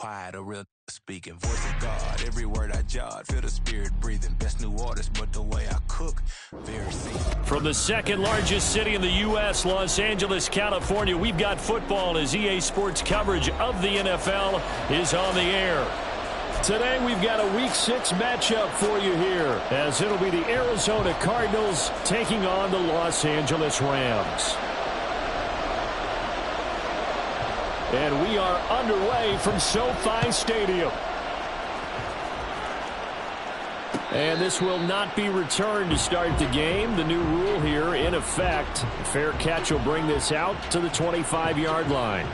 quiet, a real speaking. Voice of God, every word I jot. Feel the spirit breathing. Best new artist, but the way I cook, very simple. From the second largest city in the U.S., Los Angeles, California, we've got football as EA Sports coverage of the NFL is on the air. Today we've got a Week 6 matchup for you here, as it'll be the Arizona Cardinals taking on the Los Angeles Rams. And we are underway from SoFi Stadium. And this will not be returned to start the game. The new rule here in effect. A fair catch will bring this out to the 25-yard line.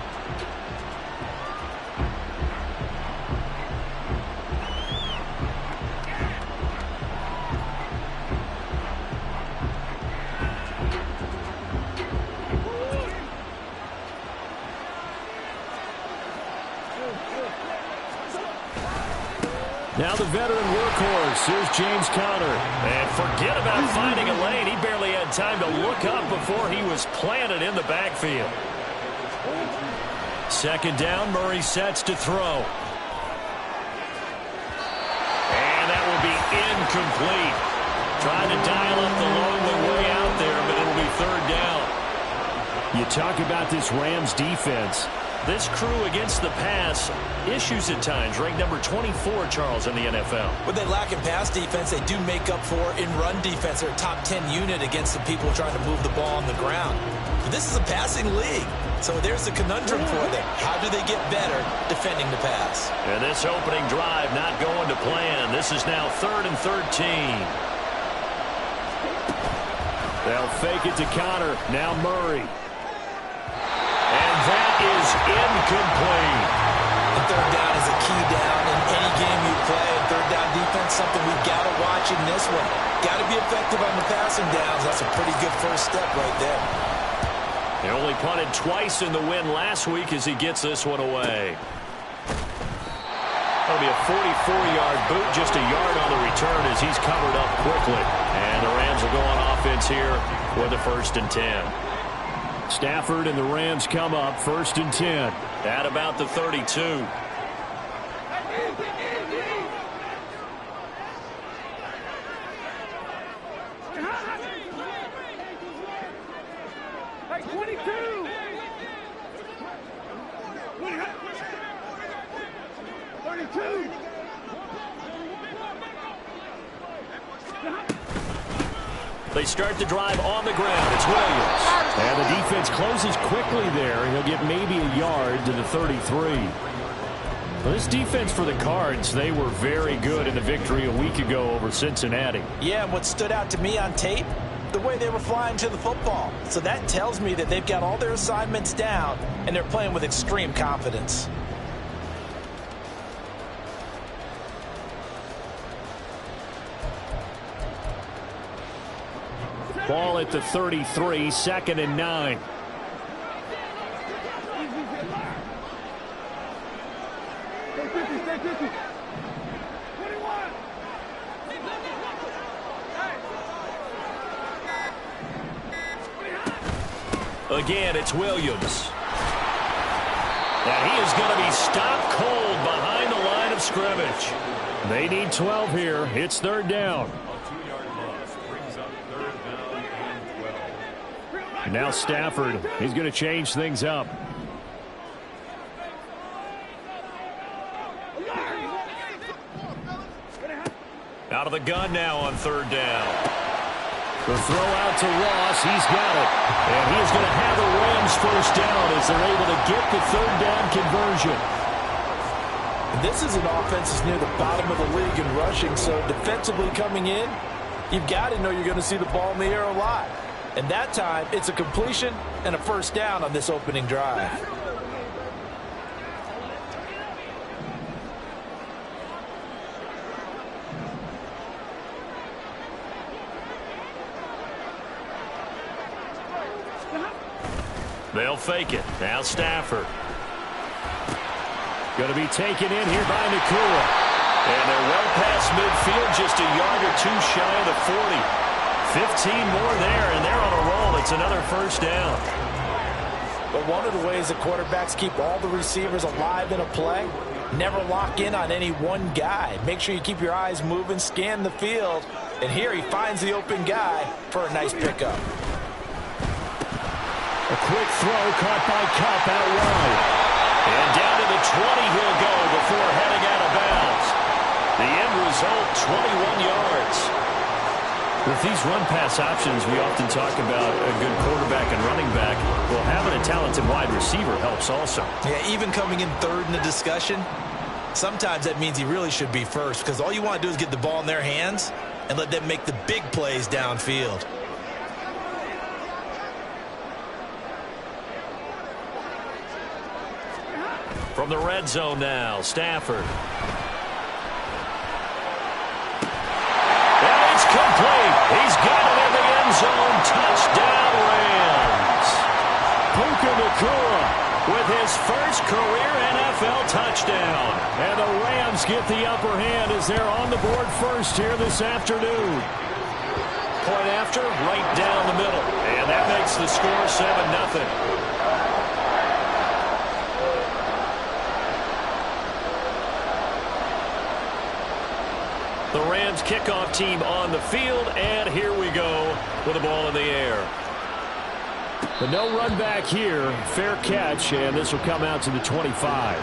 Now the veteran workhorse, here's James Conner. And forget about finding a lane. He barely had time to look up before he was planted in the backfield. Second down, Murray sets to throw. And that will be incomplete. Trying to dial up the long way out there, but it'll be third down. You talk about this Rams defense. This crew against the pass, issues at times, ranked number 24, Charles, in the NFL. When they lack in pass defense, they do make up for in run defense. They're a top 10 unit against the people trying to move the ball on the ground. But this is a passing league, so there's a conundrum for them. How do they get better defending the pass? And this opening drive not going to plan. This is now 3rd and 13. They'll fake it to Conner. Now Murray. And that is incomplete. And third down is a key down in any game you play. And third down defense, something we've got to watch in this one. Got to be effective on the passing downs. That's a pretty good first step right there. He only punted twice in the win last week as he gets this one away. That'll be a 44-yard boot, just a yard on the return as he's covered up quickly. And the Rams will go on offense here with a 1st and 10. Stafford and the Rams come up 1st and 10 at about the 32. Hey, 22. 32. They start the drive on the ground. It's Williams. And the defense closes quickly there. He'll get maybe a yard to the 33. Well, this defense for the Cards, they were very good in the victory a week ago over Cincinnati. Yeah, and what stood out to me on tape, the way they were flying to the football. So that tells me that they've got all their assignments down, and they're playing with extreme confidence. Ball at the 33, 2nd and 9. Again, it's Williams. And he is going to be stopped cold behind the line of scrimmage. They need 12 here. It's 3rd down. Now Stafford, he's going to change things up. Out of the gun now on 3rd down. The throw out to Ross, he's got it. And he is going to have the Rams 1st down as they're able to get the 3rd down conversion. This is an offense that's near the bottom of the league in rushing, so defensively coming in, you've got to know you're going to see the ball in the air a lot. And that time, it's a completion and a 1st down on this opening drive. They'll fake it. Now Stafford. Going to be taken in here by Nakua. And they're well past midfield, just a yard or two shy of the 40. 15 more there, and they're on a roll. It's another 1st down. But one of the ways that quarterbacks keep all the receivers alive in a play, never lock in on any one guy. Make sure you keep your eyes moving, scan the field. And here he finds the open guy for a nice pickup. A quick throw caught by Comm out wide. And down to the 20 he'll go before heading out of bounds. The end result, 21 yards. With these run-pass options, we often talk about a good quarterback and running back. Well, having a talented wide receiver helps also. Yeah, even coming in third in the discussion, sometimes that means he really should be first, because all you want to do is get the ball in their hands and let them make the big plays downfield. From the red zone now, Stafford. And it's complete. He's got it in the end zone. Touchdown, Rams. Puka Nacua with his first career NFL touchdown. And the Rams get the upper hand as they're on the board first here this afternoon. Point after, right down the middle. And that makes the score 7-0. The Rams kickoff team on the field, and here we go with the ball in the air. But no run back here. Fair catch, and this will come out to the 25.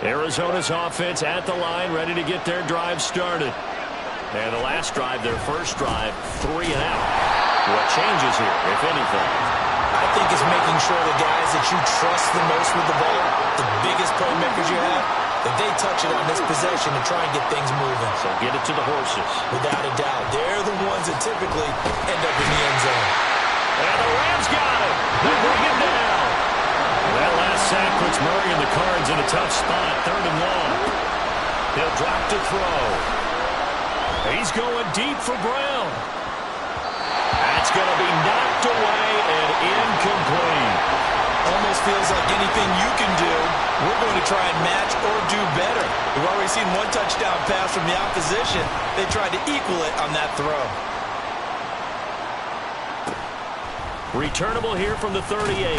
Arizona's offense at the line, ready to get their drive started. And the last drive, their first drive, 3 and out. What changes here, if anything? I think it's making sure the guys that you trust the most with the ball, the biggest playmakers you have, that they touch it on this possession to try and get things moving. So get it to the horses. Without a doubt. They're the ones that typically end up in the end zone. And the Rams got it. They bring it down. That last sack puts Murray in the cards in a tough spot, 3rd and long. He'll drop to throw. He's going deep for Brown. That's going to be knocked away and incomplete. Almost feels like anything you can do, we're going to try and match or do better. We've already seen one touchdown pass from the opposition. They tried to equal it on that throw. Returnable here from the 38.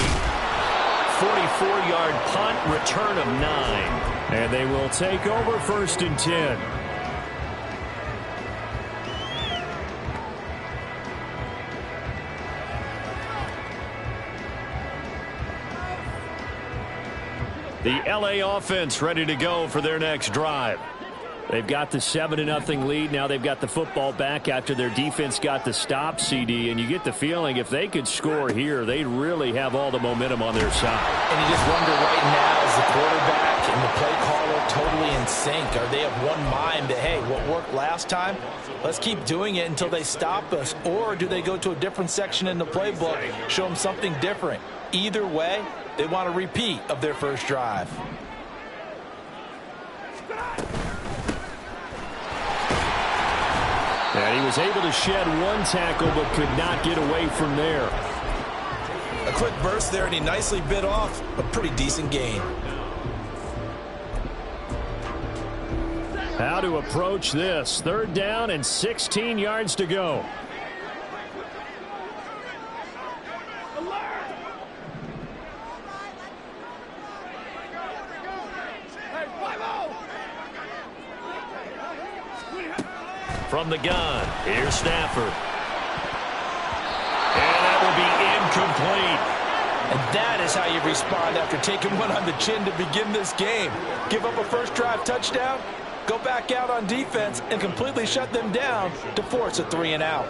44-yard punt, return of 9. And they will take over 1st and 10. The LA offense ready to go for their next drive. They've got the 7-0 lead. Now they've got the football back after their defense got the stop, CD. And you get the feeling if they could score here, they'd really have all the momentum on their side. And you just wonder right now, is the quarterback and the play caller totally in sync? Are they of one mind that, hey, what worked last time, let's keep doing it until they stop us? Or do they go to a different section in the playbook, show them something different? Either way, they want a repeat of their first drive. And he was able to shed one tackle but could not get away from there. A quick burst there, and he nicely bit off a pretty decent gain. How to approach this. 3rd down and 16 yards to go. From the gun, here's Stafford. And that will be incomplete. And that is how you respond after taking one on the chin to begin this game. Give up a first drive touchdown, go back out on defense, and completely shut them down to force a 3 and out.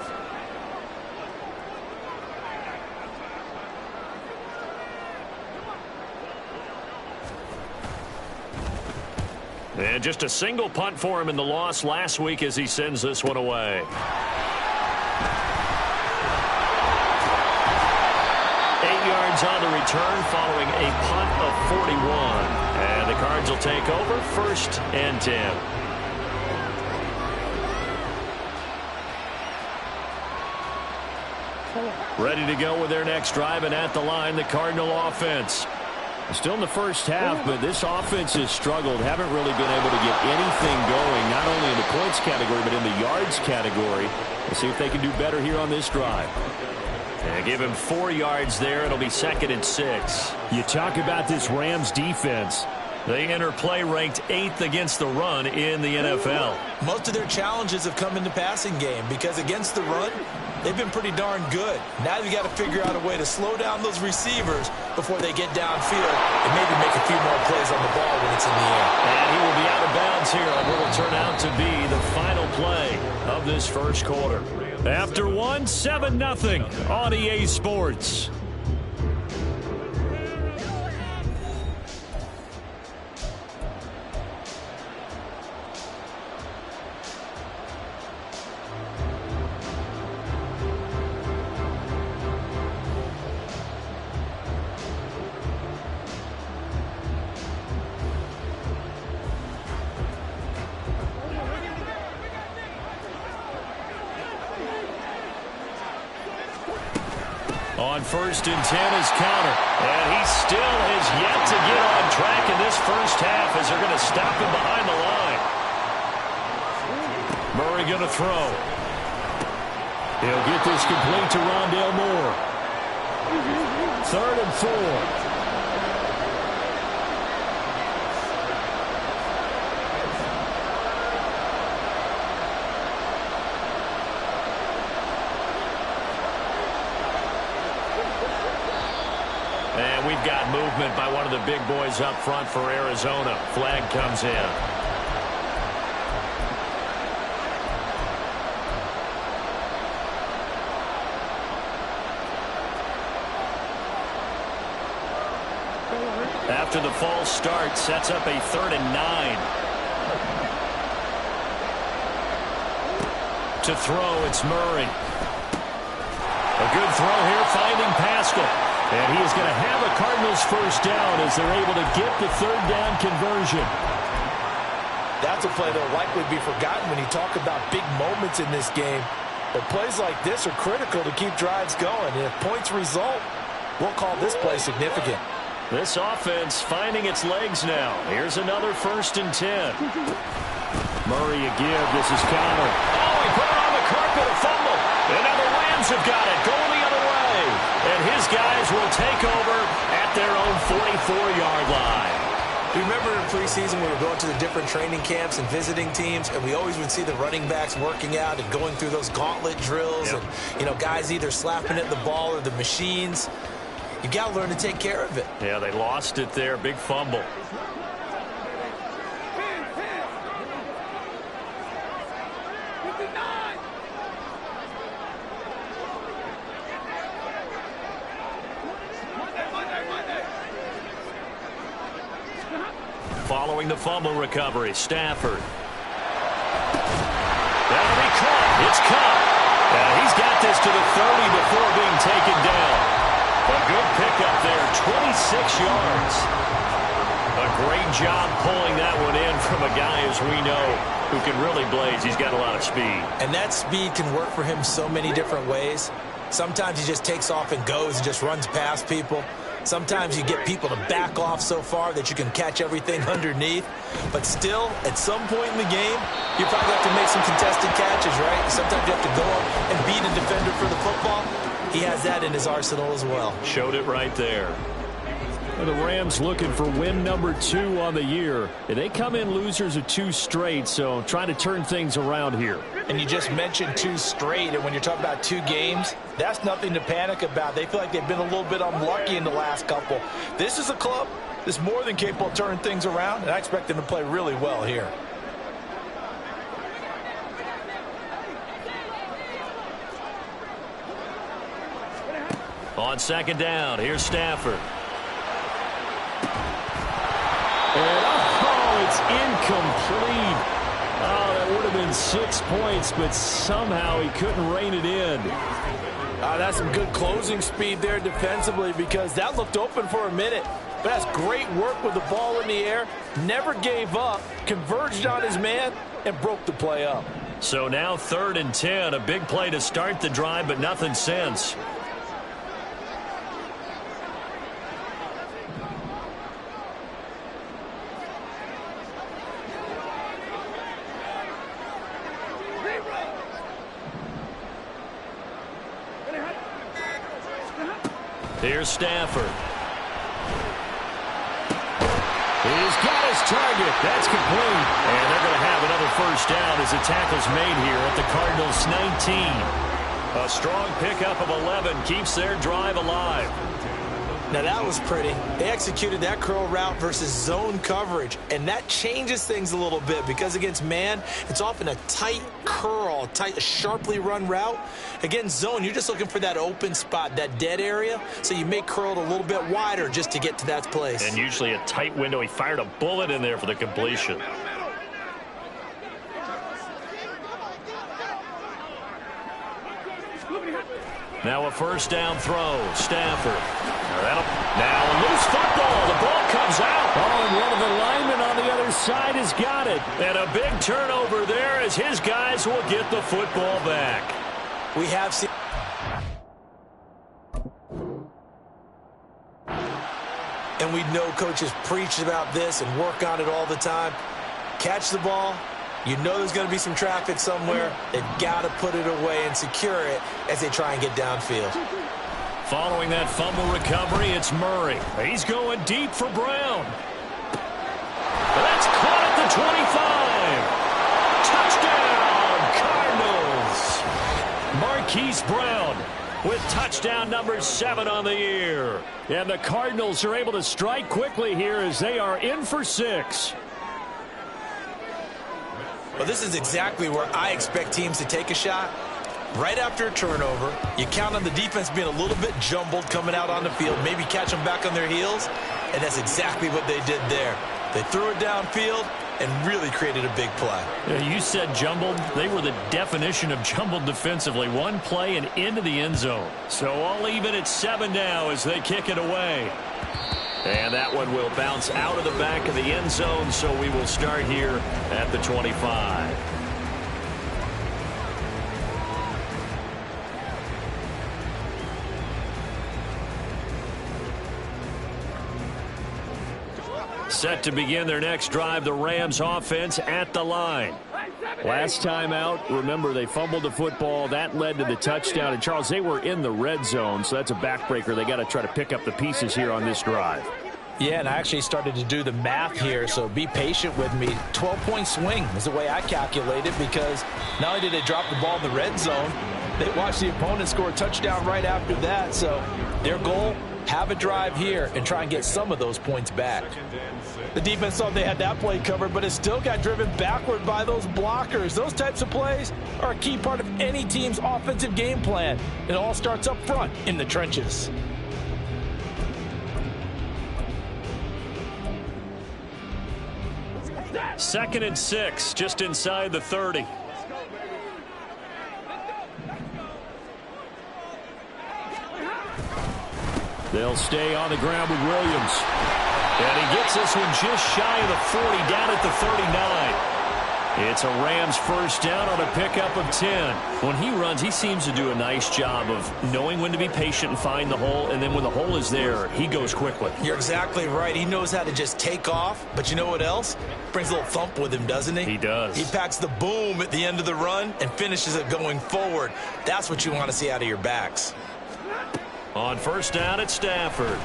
And just a single punt for him in the loss last week as he sends this one away. 8 yards on the return following a punt of 41. And the Cards will take over 1st and 10. Ready to go with their next drive, and at the line, the Cardinal offense. Still in the first half, but this offense has struggled. Haven't really been able to get anything going, not only in the points category, but in the yards category. We'll see if they can do better here on this drive. And give him 4 yards there. It'll be 2nd and 6. You talk about this Rams defense. They enter play ranked 8th against the run in the NFL. Most of their challenges have come in the passing game because against the run, they've been pretty darn good. Now they've got to figure out a way to slow down those receivers before they get downfield and maybe make a few more plays on the ball when it's in the air. And he will be out of bounds here on what will turn out to be the final play of this first quarter. After 1, 7-0 on EA Sports. On 1st and 10 is counter. And he still has yet to get on track in this first half as they're going to stop him behind the line. Murray going to throw. He'll get this complete to Rondale Moore. 3rd and 4. And we've got movement by one of the big boys up front for Arizona. Flag comes in. After the false start, sets up a 3rd and 9. To throw, it's Murray. A good throw here, finding Pascal. And he is going to have a Cardinals first down as they're able to get the 3rd down conversion. That's a play that will likely be forgotten when you talk about big moments in this game. But plays like this are critical to keep drives going. And if points result, we'll call this play significant. This offense finding its legs now. Here's another 1st and 10. Murray a give. This is counter. Oh, he put it on the carpet, a fumble. And now the Rams have got it, going the other way. And his guys will take over at their own 44-yard line. You remember in preseason we were going to the different training camps and visiting teams, and we always would see the running backs working out and going through those gauntlet drills. Yep. And, you know, guys either slapping at the ball or the machines. You got to learn to take care of it. Yeah, they lost it there. Big fumble. Following the fumble recovery, Stafford. That'll be caught. It's caught. And he's got this to the 30 before being taken down. A good pickup there, 26 yards. A great job pulling that one in from a guy, as we know, who can really blaze. He's got a lot of speed. And that speed can work for him so many different ways. Sometimes he just takes off and goes and just runs past people. Sometimes you get people to back off so far that you can catch everything underneath. But still, at some point in the game, you probably have to make some contested catches, right? Sometimes you have to go up and beat a defender for the football. He has that in his arsenal as well. Showed it right there. The Rams looking for win number 2 on the year. They come in losers of 2 straight, so trying to turn things around here. And you just mentioned 2 straight, and when you're talking about 2 games, that's nothing to panic about. They feel like they've been a little bit unlucky in the last couple. This is a club that's more than capable of turning things around, and I expect them to play really well here. On 2nd down, here's Stafford. And, oh, it's incomplete. Oh, that would have been 6 points, but somehow he couldn't rein it in. That's some good closing speed there defensively because that looked open for a minute. But that's great work with the ball in the air. Never gave up, converged on his man, and broke the play up. So now 3rd and 10. A big play to start the drive, but nothing since. Here's Stafford. He's got his target. That's complete. And they're going to have another first down as the tackle's made here at the Cardinals' 19. A strong pickup of 11 keeps their drive alive. Now that was pretty. They executed that curl route versus zone coverage, and that changes things a little bit because against man, it's often a tight curl, tight, sharply run route. Against zone, you're just looking for that open spot, that dead area, so you may curl it a little bit wider just to get to that place. And usually a tight window. He fired a bullet in there for the completion. Now a first down throw. Stafford. Now a loose football. The ball comes out. Oh, and one of the linemen on the other side has got it. And a big turnover there as his guys will get the football back. We have seen... And we know coaches preach about this and work on it all the time. Catch the ball. You know there's going to be some traffic somewhere. They've got to put it away and secure it as they try and get downfield. Following that fumble recovery, it's Murray. He's going deep for Brown. That's caught at the 25. Touchdown, Cardinals. Marquise Brown with touchdown number 7 on the year. And the Cardinals are able to strike quickly here as they are in for 6. Well, this is exactly where I expect teams to take a shot. Right after a turnover, you count on the defense being a little bit jumbled coming out on the field, maybe catch them back on their heels, and that's exactly what they did there. They threw it downfield and really created a big play. Yeah, you said jumbled. They were the definition of jumbled defensively. One play and into the end zone. So all even at 7 now as they kick it away. And that one will bounce out of the back of the end zone, so we will start here at the 25. Set to begin their next drive, the Rams offense at the line. Last time out, remember, they fumbled the football. That led to the touchdown. And, Charles, they were in the red zone, so that's a backbreaker. They got to try to pick up the pieces here on this drive. Yeah, and I actually started to do the math here, so be patient with me. 12-point swing is the way I calculate it because not only did they drop the ball in the red zone, they watched the opponent score a touchdown right after that. So their goal, have a drive here and try and get some of those points back. The defense thought they had that play covered, but it still got driven backward by those blockers. Those types of plays are a key part of any team's offensive game plan. It all starts up front in the trenches. Second and 6, just inside the 30. They'll stay on the ground with Williams. And he gets this one just shy of the 40, down at the 39. It's a Rams first down on a pickup of 10. When he runs, he seems to do a nice job of knowing when to be patient and find the hole, and then when the hole is there, he goes quickly. You're exactly right. He knows how to just take off, but you know what else? Brings a little thump with him, doesn't he? He does. He packs the boom at the end of the run and finishes it going forward. That's what you want to see out of your backs. On first down, it's Stafford.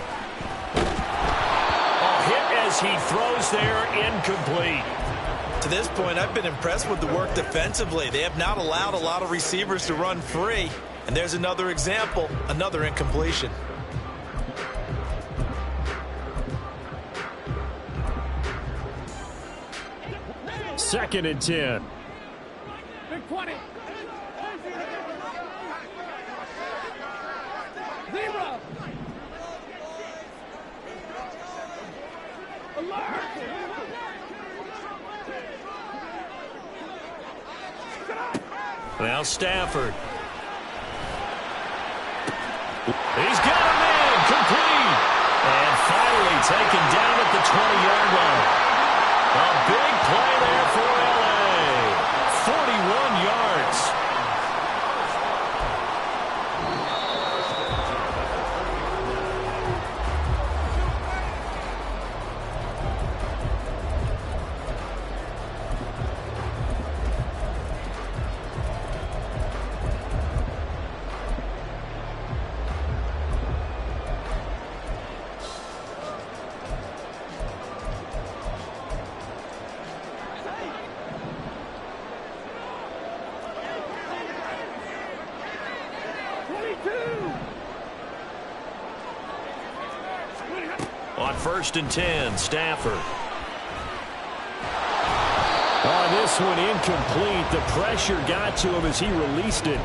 A hit as he throws there, incomplete. To this point, I've been impressed with the work defensively. They have not allowed a lot of receivers to run free. And there's another example, another incompletion. Second and 10. Big 20. Zero. Alert. Now Stafford. He's got a man, complete. And finally taken down at the 20-yard line. A big play there for L.A. 41 yards. first and 10, Stafford. On this one, incomplete. The pressure got to him as he released it.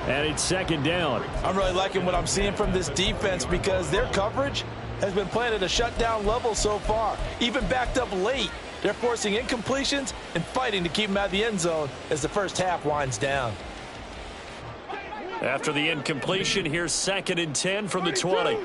And it's second down. I'm really liking what I'm seeing from this defense because their coverage has been playing at a shutdown level so far. Even backed up late, they're forcing incompletions and fighting to keep them out of the end zone as the first half winds down. After the incompletion, here's second and 10 from the 20.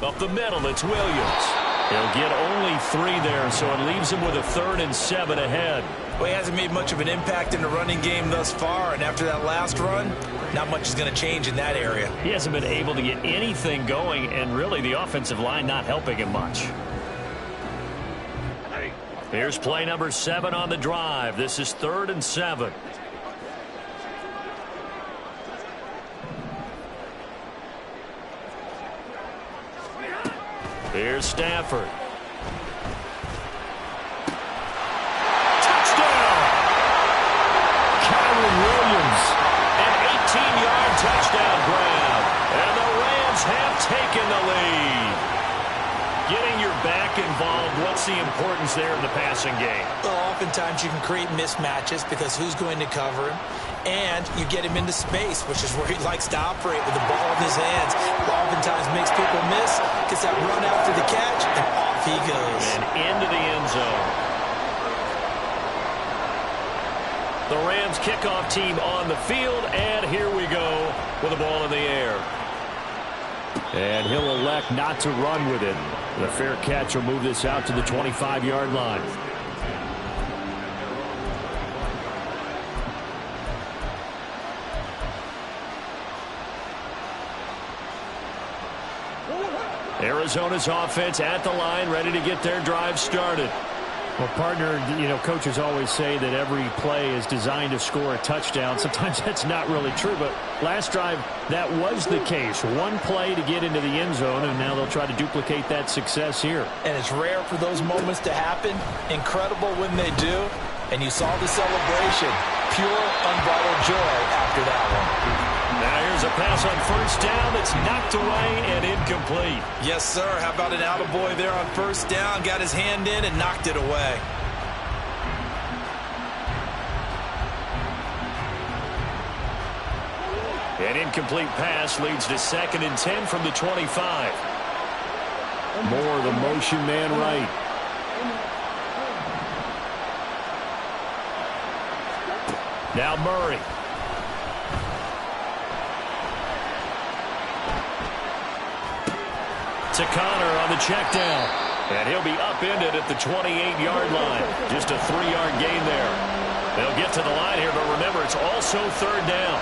Up the middle, it's Williams. He'll get only 3 there, so it leaves him with a 3rd and 7 ahead. Well, he hasn't made much of an impact in the running game thus far, and after that last run, not much is going to change in that area. He hasn't been able to get anything going, and really the offensive line not helping him much. Here's play number 7 on the drive. This is 3rd and 7. Here's Stafford. Touchdown! Kyron Williams. An 18-yard touchdown grab. And the Rams have taken the lead. Getting your back involved, what's the importance there in the passing game? Well, oftentimes you can create mismatches because who's going to cover him? And you get him into space, which is where he likes to operate with the ball in his hands. Oftentimes makes people miss, gets that run after the catch, and off he goes. And into the end zone. The Rams kickoff team on the field, and here we go with the ball in the air. And he'll elect not to run with it. The fair catch will move this out to the 25-yard line. Arizona's offense at the line, ready to get their drive started. Well, partner, coaches always say that every play is designed to score a touchdown. Sometimes that's not really true, but last drive, that was the case. One play to get into the end zone, and now they'll try to duplicate that success here. And it's rare for those moments to happen. Incredible when they do. And you saw the celebration. Pure, unbridled joy after that one. Now here's a pass on first down that's knocked away and incomplete. Yes, sir. How about an attaboy there on first down? Got his hand in and knocked it away. An incomplete pass leads to second and 10 from the 25. More the motion man right. Now Murray. To Connor on the check down. And he'll be upended at the 28-yard line. Just a 3-yard gain there. They'll get to the line here, but remember, it's also third down.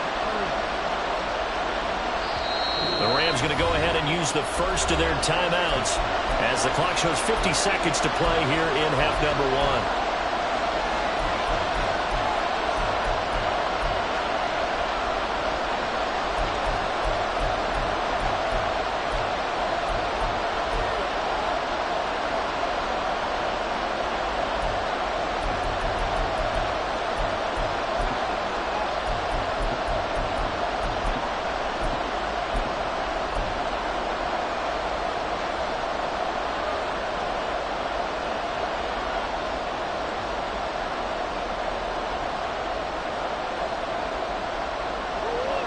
The Rams going to go ahead and use the first of their timeouts as the clock shows 50 seconds to play here in half number 1.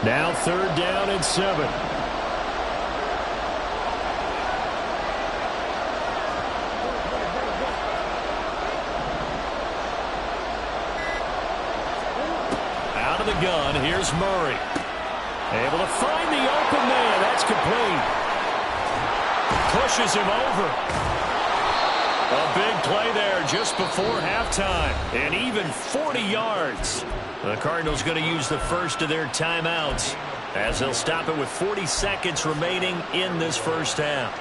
Now third down and 7. Out of the gun, here's Murray. Able to find the open man. That's complete. Pushes him over. A big play there just before halftime. And even 40 yards. The Cardinals going to use the first of their timeouts as they'll stop it with 40 seconds remaining in this first half.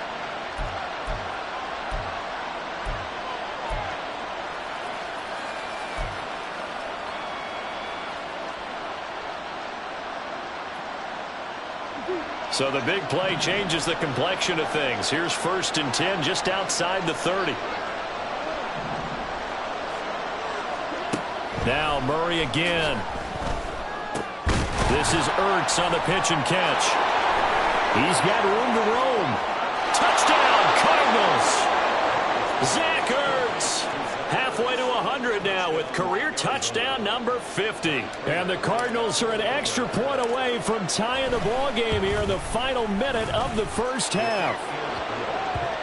So the big play changes the complexion of things. Here's first and 10 just outside the 30. Now Murray again. This is Ertz on the pitch and catch. He's got room to roam. Touchdown, Cardinals. Zach Ertz. Halfway to 100 now with career touchdown number 50. And the Cardinals are an extra point away from tying the ball game here in the final minute of the first half.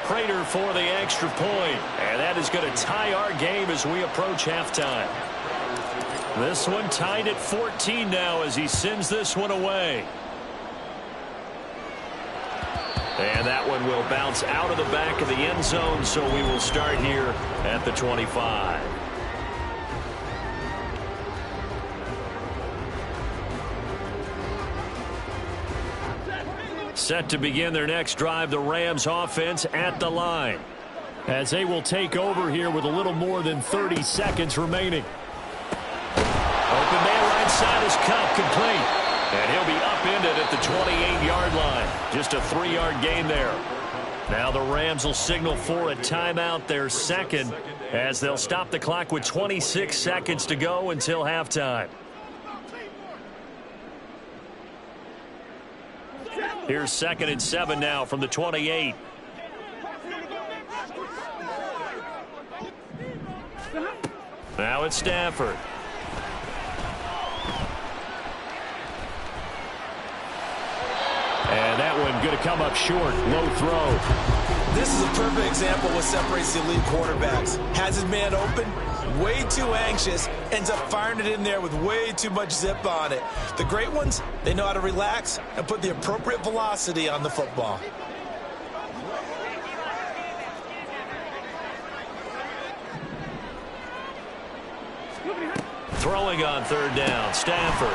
Prater for the extra point. And that is going to tie our game as we approach halftime. This one tied at 14 now as he sends this one away. And that one will bounce out of the back of the end zone, so we will start here at the 25. Set to begin their next drive, the Rams offense at the line. As they will take over here with a little more than 30 seconds remaining. Open man right side is Comm, complete. And he'll be upended at the 28-yard line. Just a 3-yard gain there. Now the Rams will signal for a timeout, their second, as they'll stop the clock with 26 seconds to go until halftime. Here's 2nd and 7 now from the 28. Now it's Stafford. And that one going to come up short. Low throw. This is a perfect example of what separates the elite quarterbacks. Has his man open, way too anxious, ends up firing it in there with way too much zip on it. The great ones, they know how to relax and put the appropriate velocity on the football. Throwing on 3rd down, Stafford.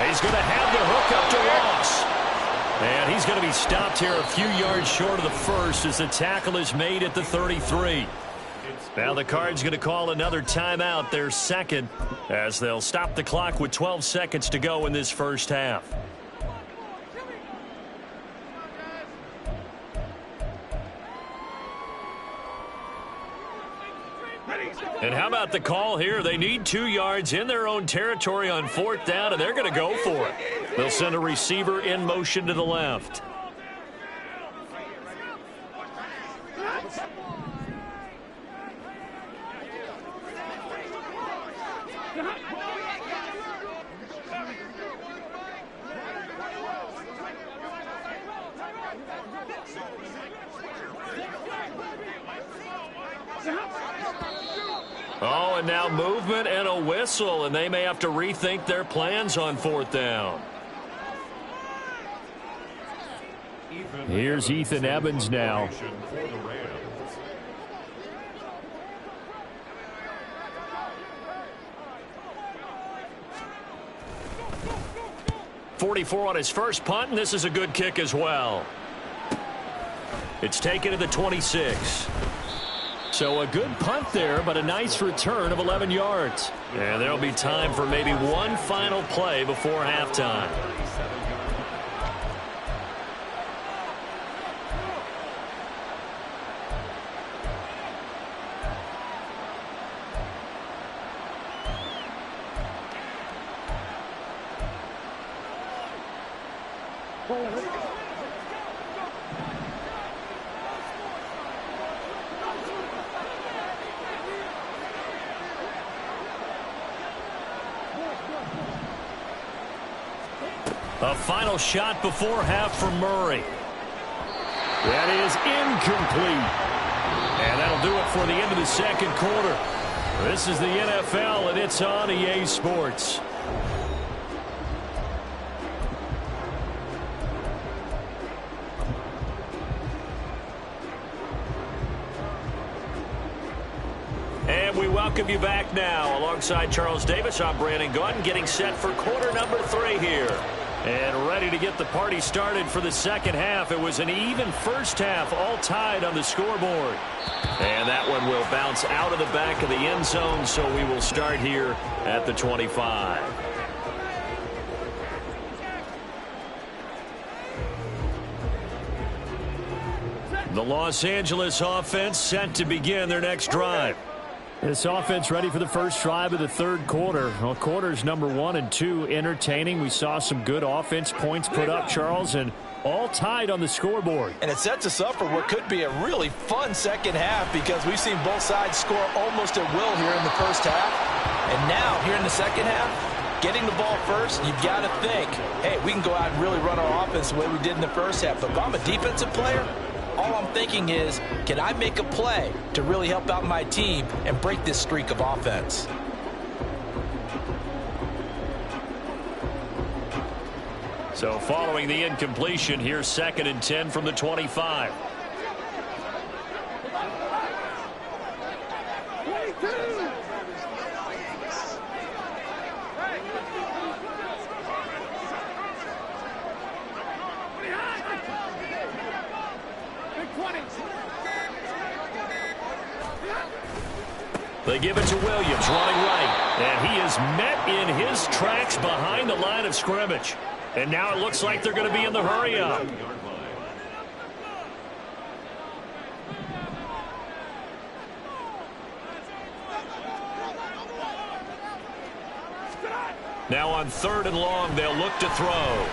He's going to have the hook up to Ross. And he's going to be stopped here a few yards short of the first as the tackle is made at the 33. Now the Cards going to call another timeout, their second, as they'll stop the clock with 12 seconds to go in this first half. And how about the call here? They need 2 yards in their own territory on 4th down, and they're going to go for it. They'll send a receiver in motion to the left. Oh, and now movement and a whistle, and they may have to rethink their plans on 4th down. Here's Ethan Evans now. 44 on his first punt, and this is a good kick as well. It's taken to the 26. So a good punt there, but a nice return of 11 yards. And there'll be time for maybe one final play before halftime. A final shot before half from Murray. That is incomplete. And that'll do it for the end of the second quarter. This is the NFL, and it's on EA Sports. And we welcome you back now. Alongside Charles Davis, I'm Brandon Gaudin, getting set for quarter number 3 here. And ready to get the party started for the second half. It was an even first half, all tied on the scoreboard. And that one will bounce out of the back of the end zone, so we will start here at the 25. The Los Angeles offense set to begin their next drive. This offense ready for the first drive of the third quarter. Well, quarters number 1 and 2 entertaining. We saw some good offense points put up, Charles, and all tied on the scoreboard. And it sets us up for what could be a really fun second half because we've seen both sides score almost at will here in the first half. And now, here in the second half, getting the ball first, you've got to think, hey, we can go out and really run our offense the way we did in the first half. But if I'm a defensive player, all I'm thinking is, can I make a play to really help out my team and break this streak of offense? So following the incompletion, here's 2nd and 10 from the 25. They give it to Williams, running right. And he is met in his tracks behind the line of scrimmage. And now it looks like they're going to be in the hurry-up. Now on 3rd and long, they'll look to throw.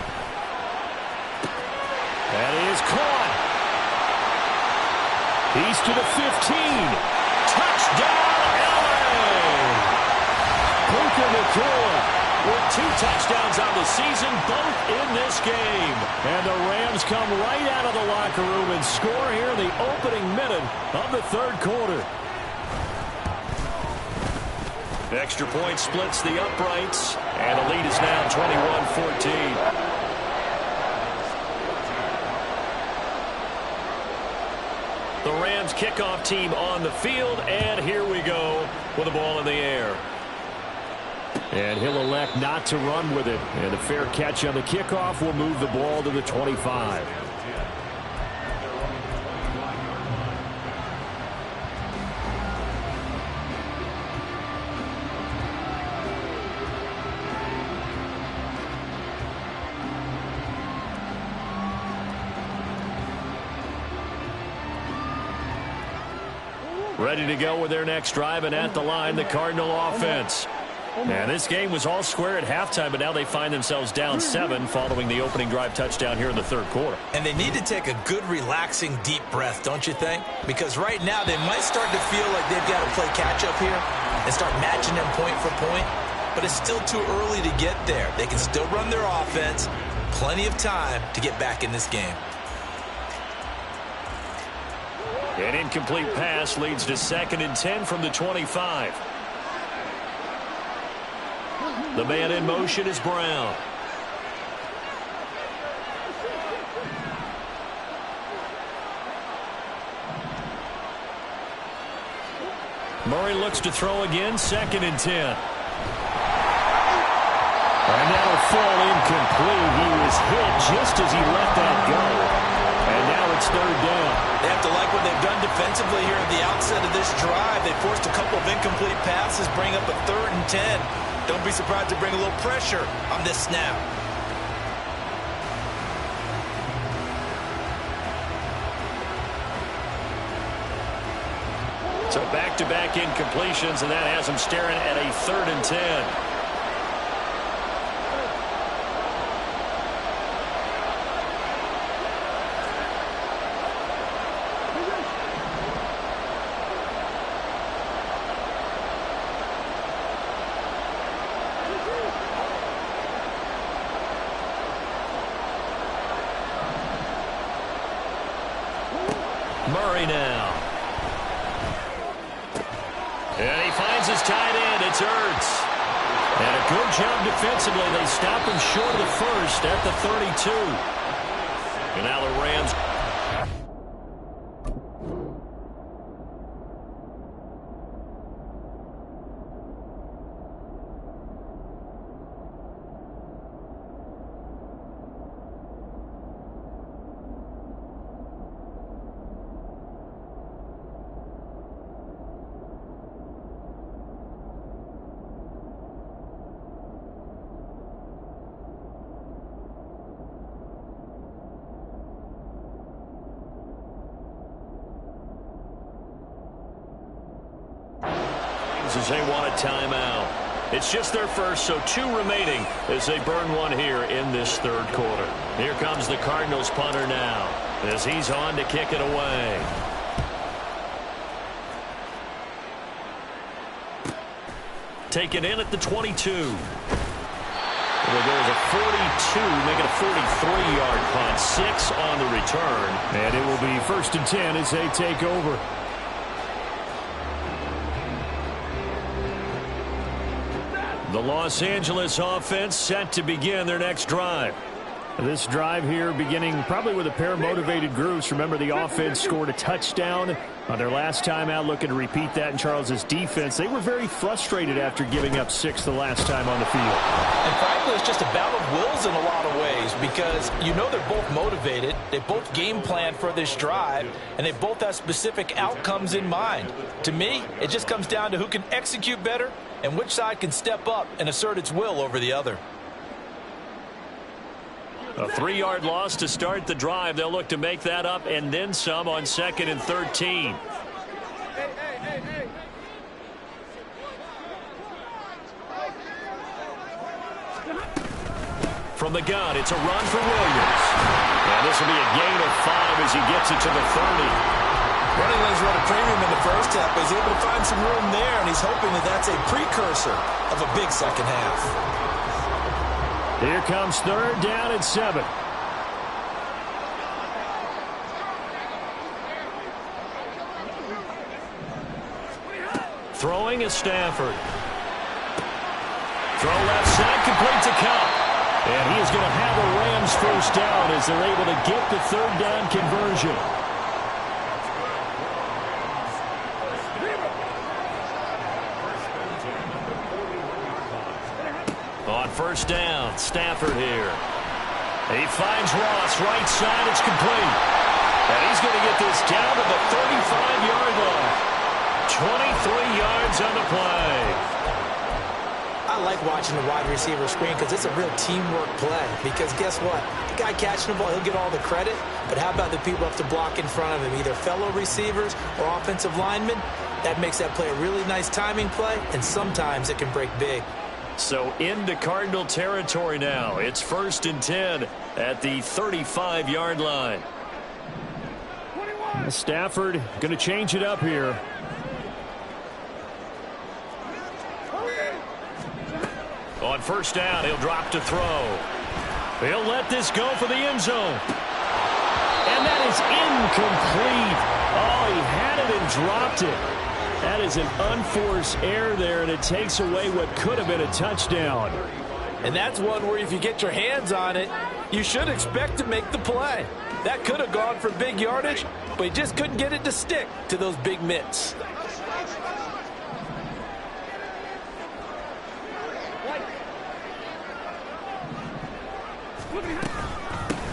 That is caught. He's to the 15. Touchdown, LA! Puka Nacua with 2 touchdowns on the season, both in this game. And the Rams come right out of the locker room and score here in the opening minute of the third quarter. Extra point splits the uprights, and the lead is now 21-14. The Rams kickoff team on the field, and here we go with the ball in the air. And he'll elect not to run with it. And a fair catch on the kickoff will move the ball to the 25. Ready to go with their next drive, and at the line, the Cardinal offense. And this game was all square at halftime, but now they find themselves down 7 following the opening drive touchdown here in the third quarter. And they need to take a good, relaxing, deep breath, don't you think? Because right now they might start to feel like they've got to play catch-up here and start matching them point for point. But it's still too early to get there. They can still run their offense. Plenty of time to get back in this game. An incomplete pass leads to 2nd and 10 from the 25. The man in motion is Brown. Murray looks to throw again, 2nd and 10. And that'll fall incomplete. He was hit just as he let that go. And now it's 3rd down. They have to like what they've done defensively here at the outset of this drive. They forced a couple of incomplete passes, bring up a 3rd and 10. Don't be surprised to bring a little pressure on this snap. So back-to-back incompletions, and that has them staring at a 3rd and 10. Murray now. And he finds his tight end. It's Ertz. And a good job defensively. They stop him short of the first at the 32. And now the Rams. Cardinals as they want a timeout. It's just their first, so 2 remaining as they burn one here in this third quarter. Here comes the Cardinals punter now as he's on to kick it away. Taken in at the 22. There goes a 42, make it a 43-yard punt. 6 on the return. And it will be 1st and 10 as they take over. The Los Angeles offense set to begin their next drive. This drive here beginning probably with a pair of motivated groups. Remember, the offense scored a touchdown on their last time out, looking to repeat that in Charles's defense. They were very frustrated after giving up 6 the last time on the field. And frankly, it's just a battle of wills in a lot of ways because you know they're both motivated. They both game plan for this drive, and they both have specific outcomes in mind. To me, it just comes down to who can execute better and which side can step up and assert its will over the other. A 3-yard loss to start the drive. They'll look to make that up and then some on 2nd and 13. From the gun, it's a run for Williams. And this will be a gain of 5 as he gets it to the 30. Running lanes run a premium in the first half, but he's able to find some room there, and he's hoping that that's a precursor of a big second half. Here comes 3rd down and 7. Throwing is Stafford. Throw left side, complete to Comm. And he is going to have a Rams 1st down as they're able to get the 3rd down conversion. On 1st down, Stafford here. He finds Ross, right side, it's complete. And he's going to get this down to the 35-yard line. 23 yards on the play. I like watching the wide receiver screen because it's a real teamwork play. Because guess what? The guy catching the ball, he'll get all the credit. But how about the people have to block in front of him, either fellow receivers or offensive linemen? That makes that play a really nice timing play, and sometimes it can break big. So into Cardinal territory now. It's 1st and 10 at the 35-yard line. Stafford going to change it up here. On 1st down, he'll drop to throw. He'll let this go for the end zone. And that is incomplete. Oh, he had it and dropped it. That is an unforced error there, and it takes away what could have been a touchdown. And that's one where if you get your hands on it, you should expect to make the play. That could have gone for big yardage, but he just couldn't get it to stick to those big mitts.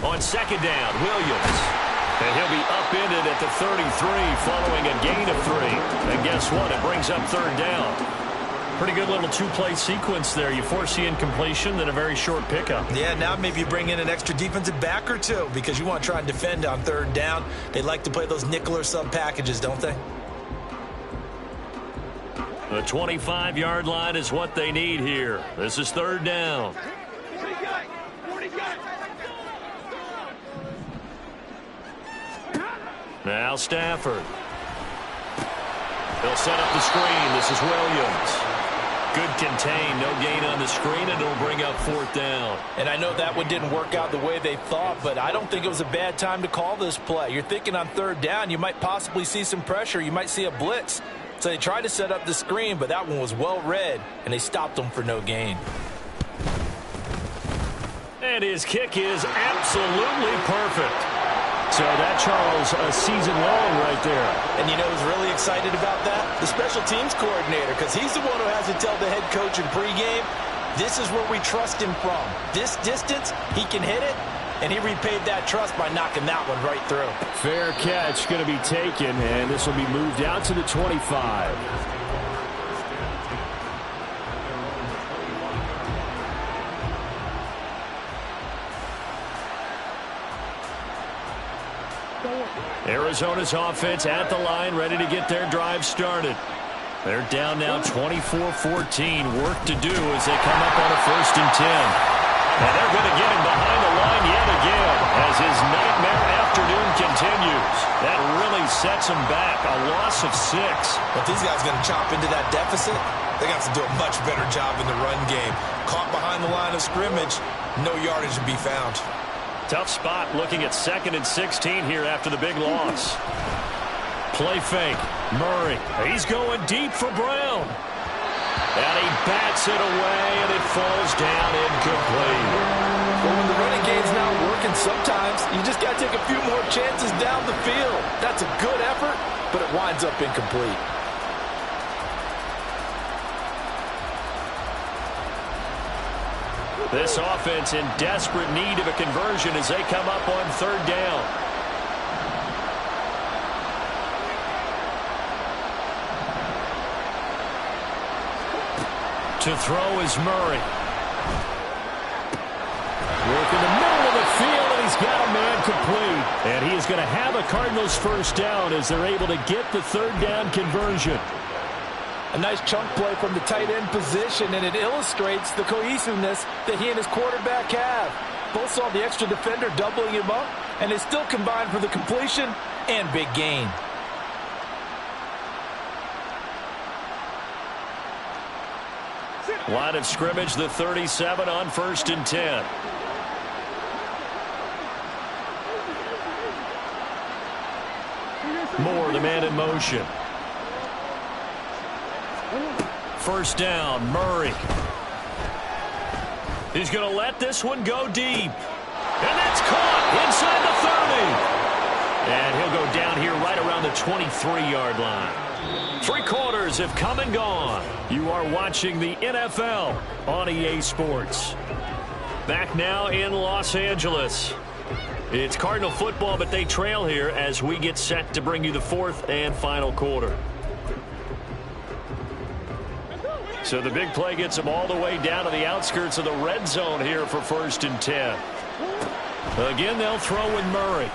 On 2nd down, Williams. And he'll be upended at the 33 following a gain of 3. And guess what? It brings up 3rd down. Pretty good little 2-play sequence there. You force the incompletion, then a very short pickup. Yeah, now maybe you bring in an extra defensive back or 2 because you want to try and defend on 3rd down. They like to play those nickel or sub packages, don't they? The 25-yard line is what they need here. This is 3rd down. Now Stafford. They'll set up the screen. This is Williams. Good contain, no gain on the screen, and it'll bring up 4th down. And I know that one didn't work out the way they thought, but I don't think it was a bad time to call this play. You're thinking on 3rd down, you might possibly see some pressure. You might see a blitz. So they tried to set up the screen, but that one was well read, and they stopped them for no gain. And his kick is absolutely perfect. So that, Charles, a season long right there. And you know who's really excited about that? The special teams coordinator, because he's the one who has to tell the head coach in pregame, this is where we trust him from. This distance, he can hit it, and he repaid that trust by knocking that one right through. Fair catch going to be taken, and this will be moved out to the 25. Arizona's offense at the line, ready to get their drive started. They're down now 24-14. Work to do as they come up on a 1st and 10. And they're going to get him behind the line yet again as his nightmare afternoon continues. That really sets him back. A loss of 6. But these guys are going to chop into that deficit. They got to do a much better job in the run game. Caught behind the line of scrimmage, no yardage to be found. Tough spot looking at 2nd and 16 here after the big loss. Play fake. Murray. He's going deep for Brown. And he bats it away, and it falls down incomplete. Well, when the running game's not working, sometimes you just got to take a few more chances down the field. That's a good effort, but it winds up incomplete. This offense in desperate need of a conversion as they come up on 3rd down. To throw is Murray. Work in the middle of the field, and he's got a man complete. And he is going to have a Cardinals 1st down as they're able to get the 3rd down conversion. A nice chunk play from the tight end position, and it illustrates the cohesiveness that he and his quarterback have. Both saw the extra defender doubling him up, and they still combined for the completion and big gain. Line of scrimmage, the 37 on 1st and 10. Moore, the man in motion. 1st down, Murray. He's going to let this one go deep. And that's caught inside the 30. And he'll go down here right around the 23-yard line. 3 quarters have come and gone. You are watching the NFL on EA Sports. Back now in Los Angeles. It's Cardinal football, but they trail here as we get set to bring you the 4th and final quarter. So the big play gets them all the way down to the outskirts of the red zone here for 1st and 10. Again, they'll throw in Murray.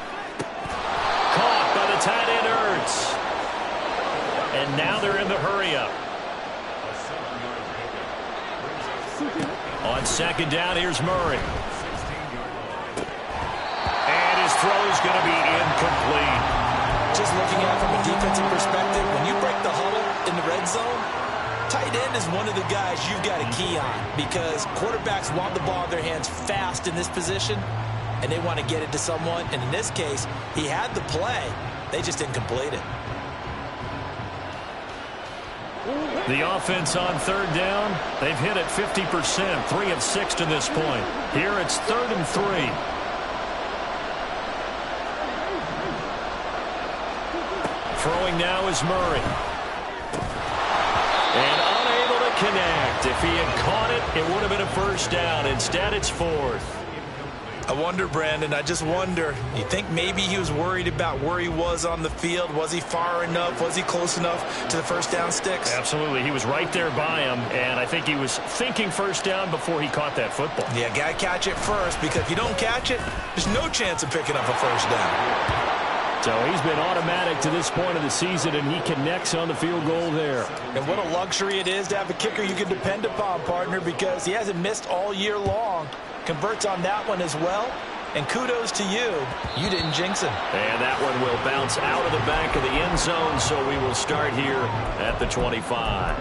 Caught by the tight end Ertz. And now they're in the hurry-up. On 2nd down, here's Murray. And his throw's going to be incomplete. Just looking at it from a defensive perspective, when you break the huddle in the red zone, tight end is one of the guys you've got to key on because quarterbacks want the ball in their hands fast in this position, and they want to get it to someone. And in this case, he had the play. They just didn't complete it. The offense on 3rd down, they've hit it 50%, 3 of 6 to this point. Here it's 3rd and 3. Throwing now is Murray. And unable to connect. If he had caught it, it would have been a 1st down. Instead, it's 4th. I wonder, Brandon, I just wonder, you think maybe he was worried about where he was on the field? Was he far enough? Was he close enough to the 1st down sticks? Absolutely. He was right there by him, and I think he was thinking 1st down before he caught that football. Yeah, got to catch it first, because if you don't catch it, there's no chance of picking up a 1st down. So he's been automatic to this point of the season, and he connects on the field goal there. And what a luxury it is to have a kicker you can depend upon, partner, because he hasn't missed all year long. Converts on that one as well. And kudos to you. You didn't jinx him. And that one will bounce out of the back of the end zone, so we will start here at the 25.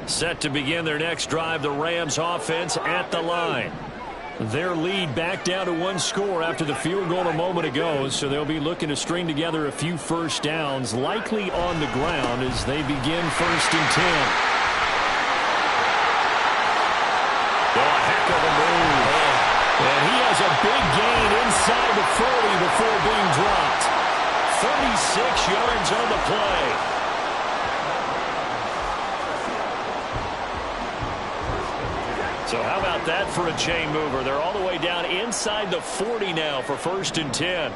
Set to begin their next drive, the Rams offense at the line. Their lead back down to 1 score after the field goal a moment ago, so they'll be looking to string together a few 1st downs, likely on the ground as they begin 1st and 10. Oh, a heck of a move. And he has a big gain inside the 40 before being dropped. 36 yards on the play. So how about that for a chain mover? They're all the way down inside the 40 now for 1st and 10.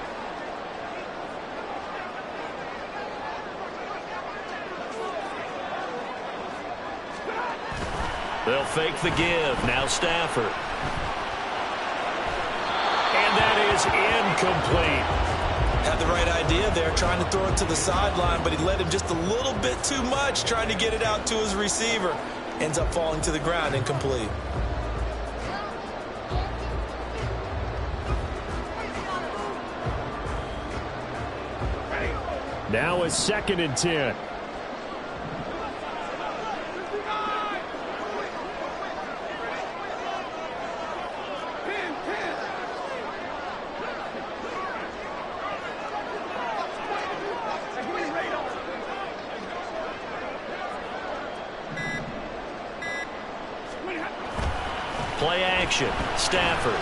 They'll fake the give. Now Stafford. And that is incomplete. Had the right idea there, trying to throw it to the sideline, but he led him just a little bit too much, trying to get it out to his receiver. Ends up falling to the ground, incomplete. Now it's 2nd and 10. Play action. Stafford.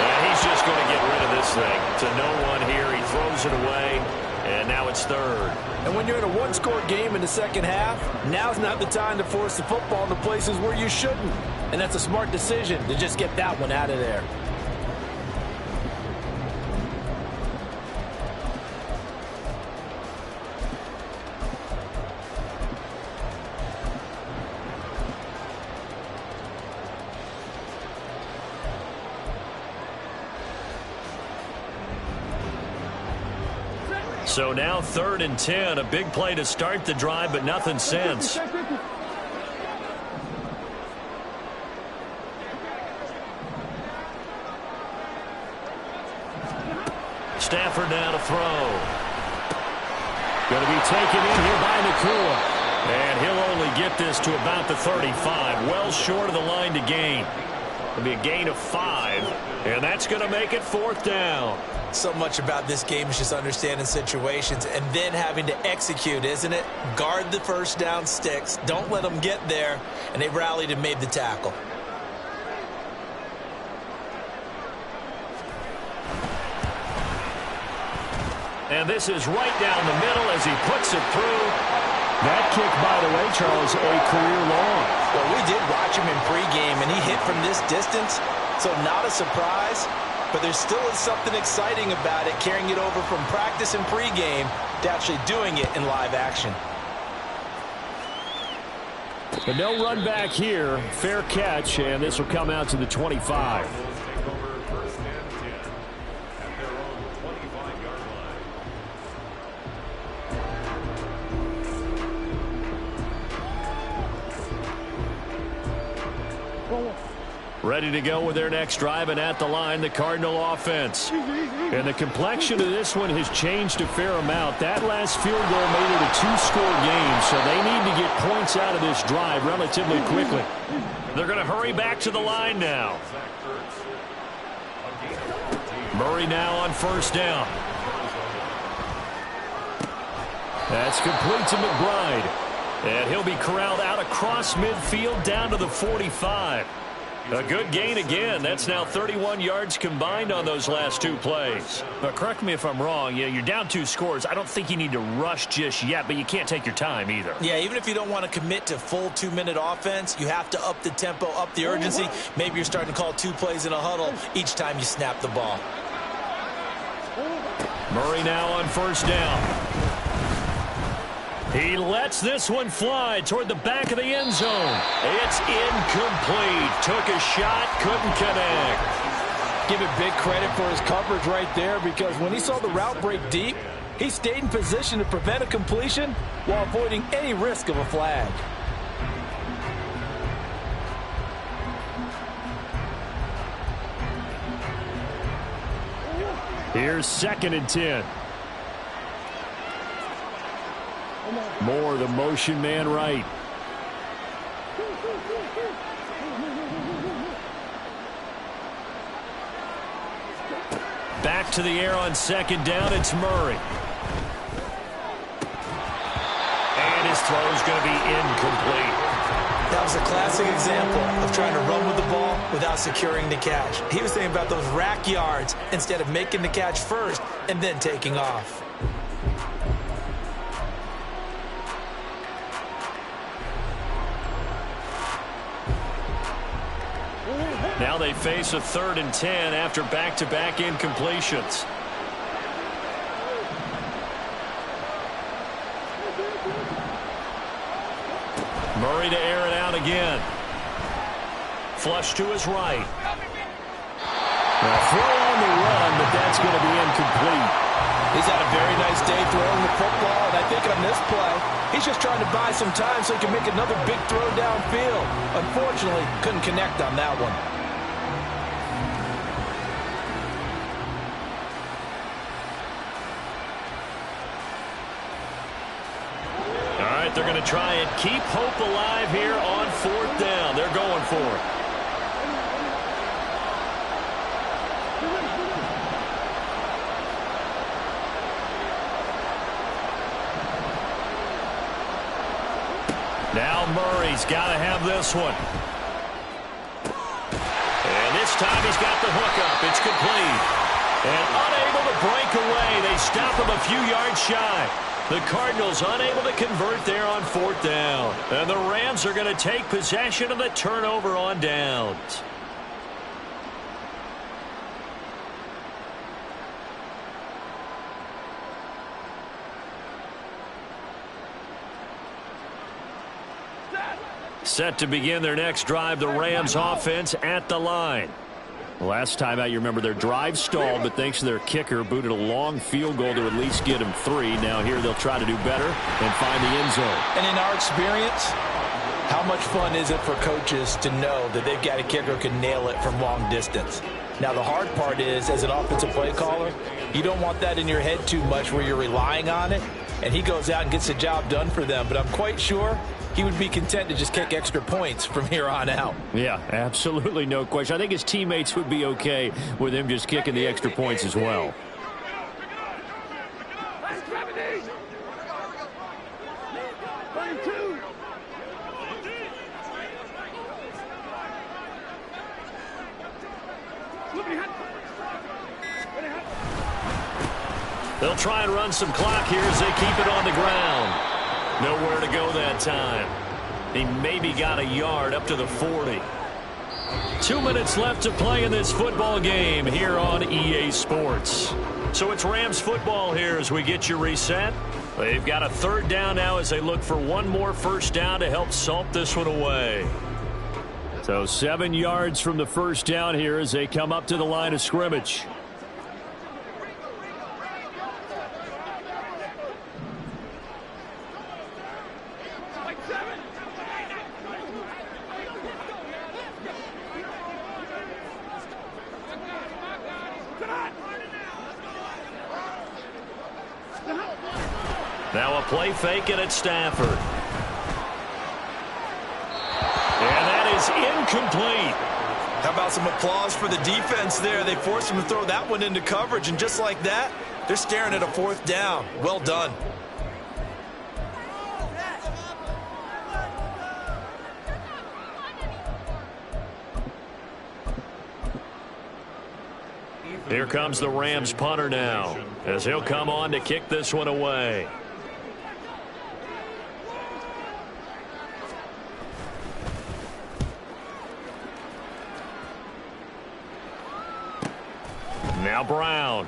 And he's just going to get rid of this thing. To no one here. He throws it away. And now it's 3rd. And when you're in a one-score game in the second half, now's not the time to force the football into places where you shouldn't. And that's a smart decision to just get that one out of there. So now 3rd and 10. A big play to start the drive, but nothing since. Stafford now to throw. Going to be taken in here by Nakua. And he'll only get this to about the 35. Well short of the line to gain. It'll be a gain of 5. And that's going to make it 4th down. So much about this game is just understanding situations and then having to execute, isn't it? Guard the first down sticks. Don't let them get there. And they rallied and made the tackle. And this is right down the middle as he puts it through. That kick, by the way, Charles, a career long. Well, we did watch him in pregame, and he hit from this distance, so not a surprise. But there still is something exciting about it, carrying it over from practice and pregame to actually doing it in live action. But no run back here. Fair catch, and this will come out to the 25. Ready to go with their next drive, and at the line, the Cardinal offense. And the complexion of this one has changed a fair amount. That last field goal made it a 2-score game, so they need to get points out of this drive relatively quickly. They're going to hurry back to the line now. Murray now on 1st down. That's complete to McBride. And he'll be corralled out across midfield down to the 45. A good gain again. That's now 31 yards combined on those last 2 plays. But correct me if I'm wrong. Yeah, you're down 2 scores. I don't think you need to rush just yet, but you can't take your time either. Yeah, even if you don't want to commit to full 2-minute offense, you have to up the tempo, up the urgency. Maybe you're starting to call 2 plays in a huddle each time you snap the ball. Murray now on 1st down. He lets this one fly toward the back of the end zone. It's incomplete. Took a shot, couldn't connect. Give it big credit for his coverage right there, because when he saw the route break deep, he stayed in position to prevent a completion while avoiding any risk of a flag. Here's 2nd and 10. Moore, the motion man right. Back to the air on 2nd down. It's Murray. And his throw is going to be incomplete. That was a classic example of trying to run with the ball without securing the catch. He was thinking about those rack yards instead of making the catch first and then taking off. Now they face a 3rd and 10 after back-to-back incompletions. Murray to air it out again. Flush to his right. A throw on the run, but that's going to be incomplete. He's had a very nice day throwing the football, and I think on this play, he's just trying to buy some time so he can make another big throw downfield. Unfortunately, couldn't connect on that one. All right, they're going to try and keep hope alive here on 4th down. They're going for it. Now Murray's got to have this one. And this time he's got the hook up. It's complete. And unable to break away. They stop him a few yards shy. The Cardinals unable to convert there on 4th down. And the Rams are going to take possession of the turnover on downs. Set to begin their next drive, the Rams offense at the line. Last time out, you remember their drive stalled, but thanks to their kicker, booted a long field goal to at least get them 3. Now here they'll try to do better and find the end zone. And in our experience, how much fun is it for coaches to know that they've got a kicker who can nail it from long distance? Now the hard part is, as an offensive play caller, you don't want that in your head too much where you're relying on it, and he goes out and gets the job done for them. But I'm quite sure he would be content to just kick extra points from here on out. Yeah, absolutely no question. I think his teammates would be okay with him just kicking the extra points as well. They'll try and run some clock here as they keep it on the ground. Nowhere to go that time. He maybe got a yard up to the 40. 2 minutes left to play in this football game here on EA Sports. So it's Rams football here as we get you reset. They've got a 3rd down now as they look for one more 1st down to help salt this one away. So 7 yards from the 1st down here as they come up to the line of scrimmage. Now a play fake and it's Stafford. And that is incomplete. How about some applause for the defense there? They forced him to throw that one into coverage, and just like that, they're staring at a 4th down. Well done. Here comes the Rams punter now, as he'll come on to kick this one away. Now Brown.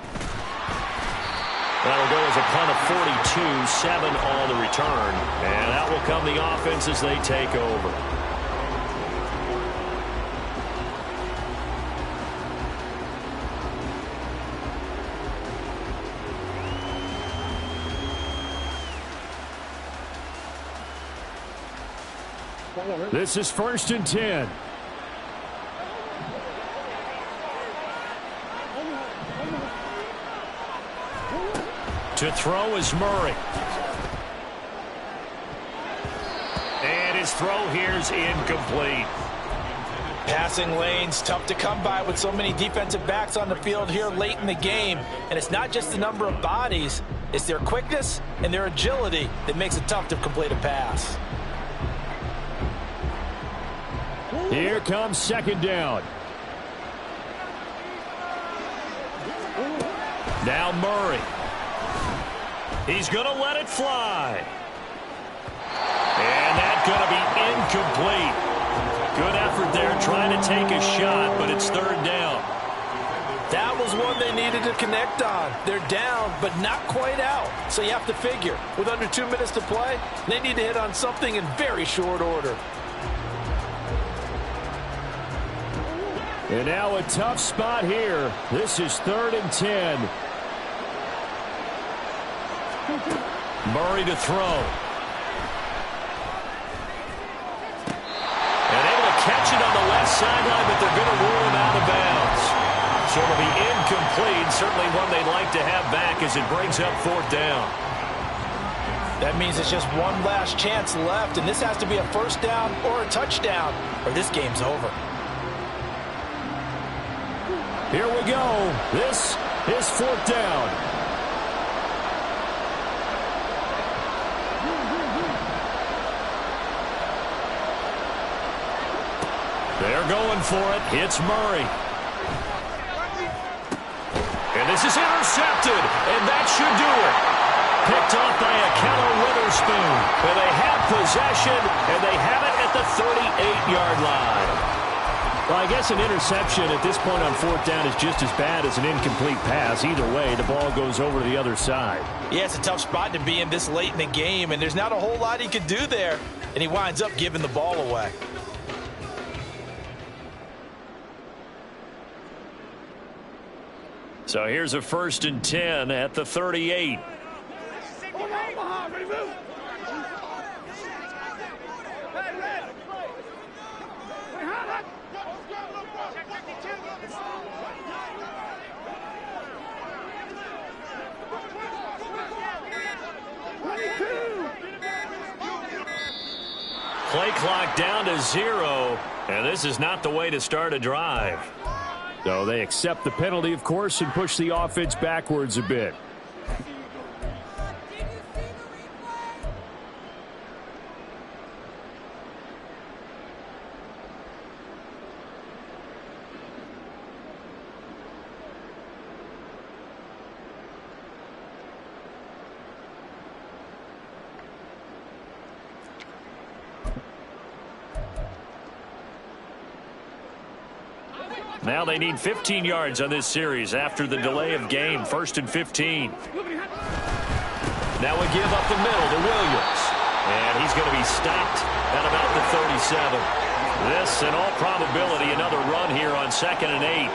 That'll go as a punt of 42, 7 on the return. And out will come the offense as they take over. This is 1st and 10. To throw is Murray. And his throw here is incomplete. Passing lanes, tough to come by with so many defensive backs on the field here late in the game. And it's not just the number of bodies, it's their quickness and their agility that makes it tough to complete a pass. Here comes 2nd down. Now Murray. He's going to let it fly. And that's going to be incomplete. Good effort there trying to take a shot, but third down. That was one they needed to connect on. They're down, but not quite out. So you have to figure, with under 2 minutes to play, they need to hit on something in very short order. And now a tough spot here. This is 3rd and 10. Murray to throw. And able to catch it on the left sideline, but they're going to rule him out of bounds. So it'll be incomplete. Certainly one they'd like to have back as it brings up 4th down. That means it's just one last chance left, and this has to be a first down or a touchdown, or this game's over. Here we go. This is 4th down. They're going for it. It's Murray. And this is intercepted, and that should do it. Picked off by a Keller Witherspoon. And they have possession, and they have it at the 38-yard line. Well, I guess an interception at this point on 4th down is just as bad as an incomplete pass. Either way, the ball goes over to the other side. Yeah, it's a tough spot to be in this late in the game, and there's not a whole lot he could do there. And he winds up giving the ball away. So here's a 1st and 10 at the 38. Play clock down to 0, and this is not the way to start a drive. So they accept the penalty, of course, and push the offense backwards a bit. Now they need 15 yards on this series after the delay of game. 1st and 15. Now we give up the middle to Williams. And he's going to be stopped at about the 37. This, in all probability, another run here on 2nd and 8.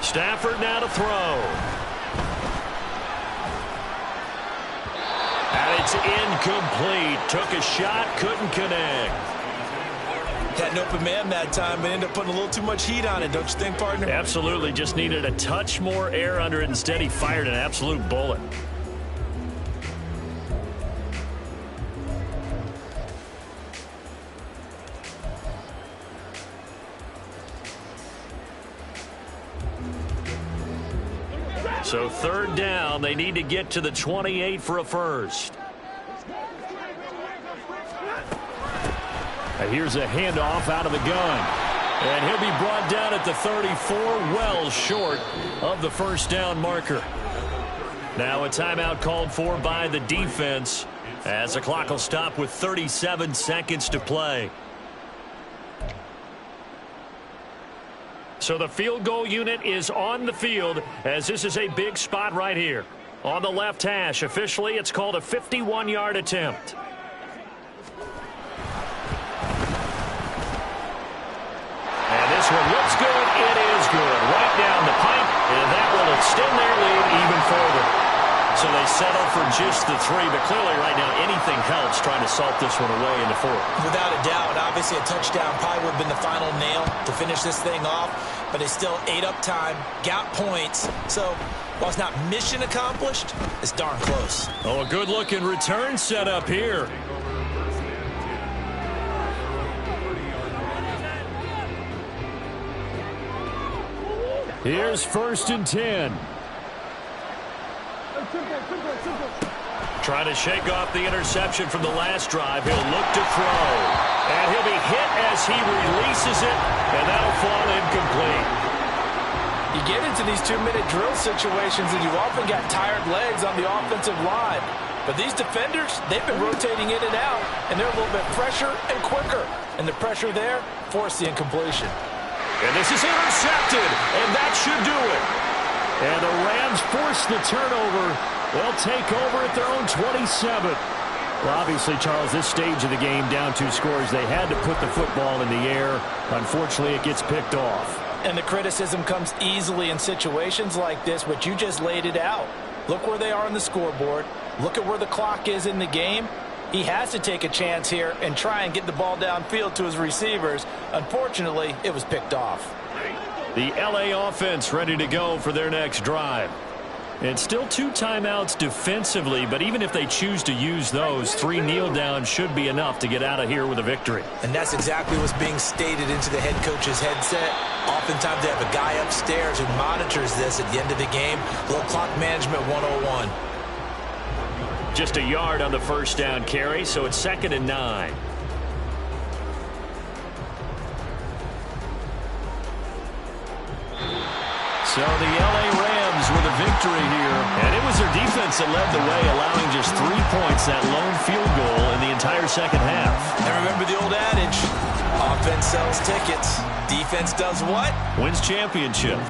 Stafford now to throw. And it's incomplete. Took a shot, couldn't connect. Had an open man that time, but ended up putting a little too much heat on it, don't you think, partner? Absolutely. Just needed a touch more air under it. Instead, he fired an absolute bullet. So 3rd down, they need to get to the 28 for a first. And here's a handoff out of the gun. And he'll be brought down at the 34, well short of the 1st down marker. Now a timeout called for by the defense as the clock will stop with 37 seconds to play. So the field goal unit is on the field as this is a big spot right here. On the left hash, officially it's called a 51-yard attempt. And this one looks good. It is good. Right down the pipe, and that will extend their lead even further. So they settle for just the 3, but clearly right now anything helps trying to salt this one away in the 4th. Without a doubt, obviously a touchdown probably would have been the final nail to finish this thing off, but they still ate up time, got points. So while it's not mission accomplished, it's darn close. Oh, a good-looking return set up here. Here's 1st and 10. Trying to shake off the interception from the last drive. He'll look to throw. And he'll be hit as he releases it, and that'll fall incomplete. You get into these 2-minute drill situations, and you often got tired legs on the offensive line. But these defenders, they've been rotating in and out, and they're a little bit fresher and quicker. And the pressure there forced the incompletion. And this is intercepted, and that should do it. And the Rams force the turnover. They'll take over at their own 27. Well, obviously, Charles, this stage of the game, down 2 scores, they had to put the football in the air. Unfortunately, it gets picked off. And the criticism comes easily in situations like this, but you just laid it out. Look where they are on the scoreboard. Look at where the clock is in the game. He has to take a chance here and try and get the ball downfield to his receivers. Unfortunately, it was picked off. The LA offense ready to go for their next drive. And still 2 timeouts defensively, but even if they choose to use those, 3 kneel downs should be enough to get out of here with a victory. And that's exactly what's being stated into the head coach's headset. Oftentimes they have a guy upstairs who monitors this at the end of the game. A little clock management 101. Just a yard on the first down carry, so it's 2nd and 9. So the LA Rams with a victory here. And it was their defense that led the way, allowing just 3 points, that lone field goal in the entire second half. And remember the old adage, offense sells tickets. Defense does what? Wins championship.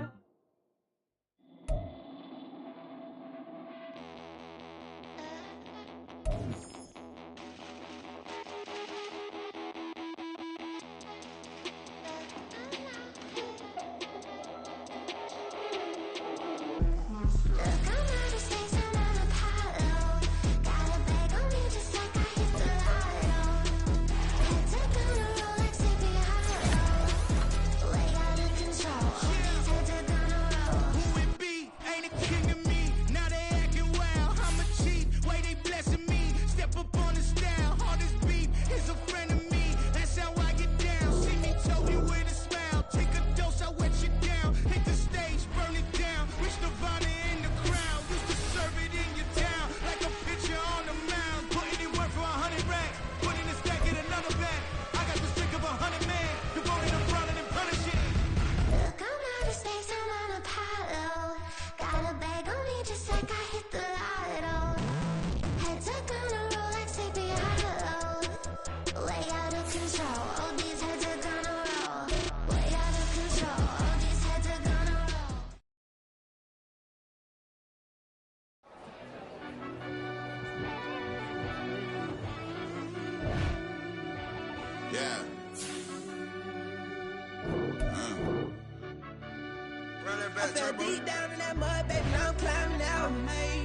I fell deep down in that mud, baby, now I'm climbing out.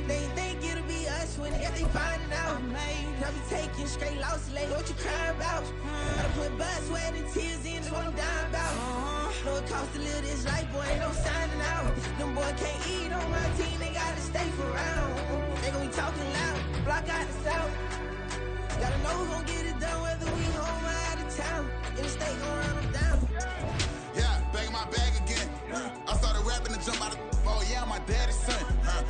They think it'll be us when they find it out. I be taking straight losses, like what you crying about? Gotta put blood, sweat, and tears in, that's what I'm dying about. Know it costs to live this life, boy, ain't no signing out. Them boy can't eat on my team, they gotta stay for round. They gon' be talking loud, block out the south. Gotta know who's gon' get it done, whether we home or out of town. In the state gon' run them down. Yeah, back in my bag again. I started rapping to jump out of oh yeah, I'm my daddy's son.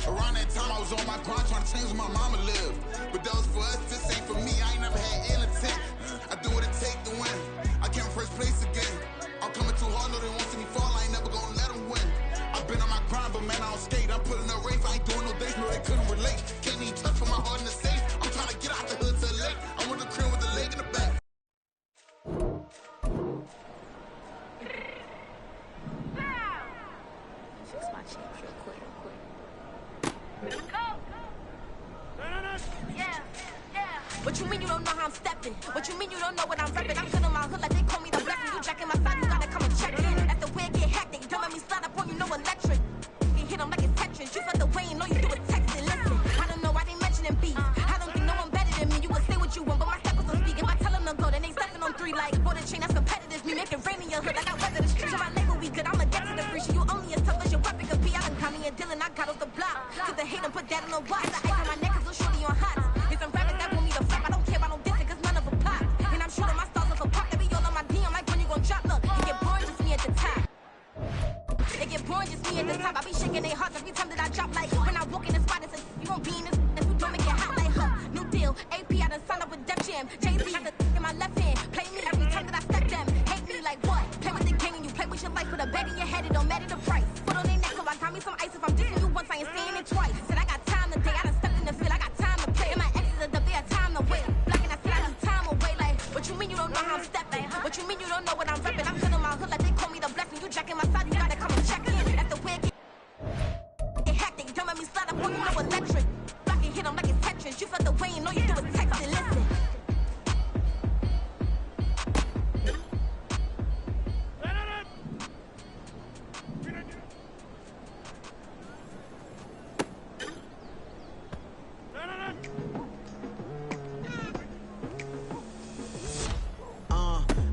Around that time I was on my grind trying to change where my mama lived. But that was for us, this ain't for me. I ain't never had ill intent. I do what it take to win. I came first place again. I'm coming too hard, no they won't see me fall. I ain't never gonna let them win. I've been on my grind, but man I don't skate. I'm putting up race, I ain't doing no days, no they couldn't relate. Can't even touch for my heart in the safe. I'm trying to get out the hood to the lake. I'm with the crib with the leg in the back. What you mean you don't know how I'm stepping? What you mean you don't know what I'm repping? I'm good in my hood like they call me the blessing. You jacking my side, you gotta come and check in. After where get hectic, don't let me slide up on you, no electric. You hit them like it's Tetris. You felt the way and all you do is texting. Listen, I don't know why they mentioning beef. I don't think no one better than me. You can say what you want, but my steppers don't speak. If I tell them to go, then they stepping on 3 like for the chain that's competitive. Me making rain in your hood like I weather the streets. So my label we good, I'm a get to the free. You only as tough as your weapon could be. I done call me a Dylan, I got off the block. Cause the hate and put that on the watch. The ice on my neck is so shorty on hot. It's some rappers that want me to flop. I don't care about no dissing cause none of them pop. And I'm shooting my stars off a pop. They be all on my DM like when you gon' drop. Look, it get boring just me at the top. It get boring just me at the top. I be shaking their hearts every time that I drop. Like when I walk in the spot, it's a, you gon' be in this. That's who don't make it hot like huh. him. Jay-Z got the in my left hand. Play me every time that I step them. Hate me like what? Play with the game and you play with your life with a bet in your head. It don't matter the price. Put on their neck so I got me some ice. If I'm dissing you once, I ain't saying it twice. Said I got time today. I done stepped in the field. I got time to play. And my exes are there. Time to wait. Black and I said I need time away. Like, what you mean you don't know how I'm stepping? What you mean you don't know what I'm repping? I'm feeling my hood like they call me the blessing. You jacking my side, you gotta come and check in. That's the way it get hectic. Don't make me slide up on you, no electric. Block and hit them like it's Tetris. You felt the way, you know you do is text it. Listen.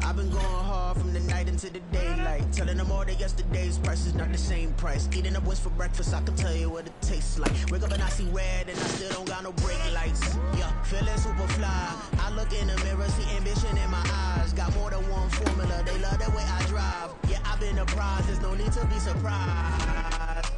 I've been going hard from the night into the daylight. Telling them all that yesterday's price is not the same price. Eating up wings for breakfast, I can tell you what it tastes like. Wake up and I see red and I still don't got no brake lights. Yeah, feeling super fly. I look in the mirror, see ambition in my eyes. Got more than one formula, they love the way I drive. Yeah, I've been a prize, there's no need to be surprised.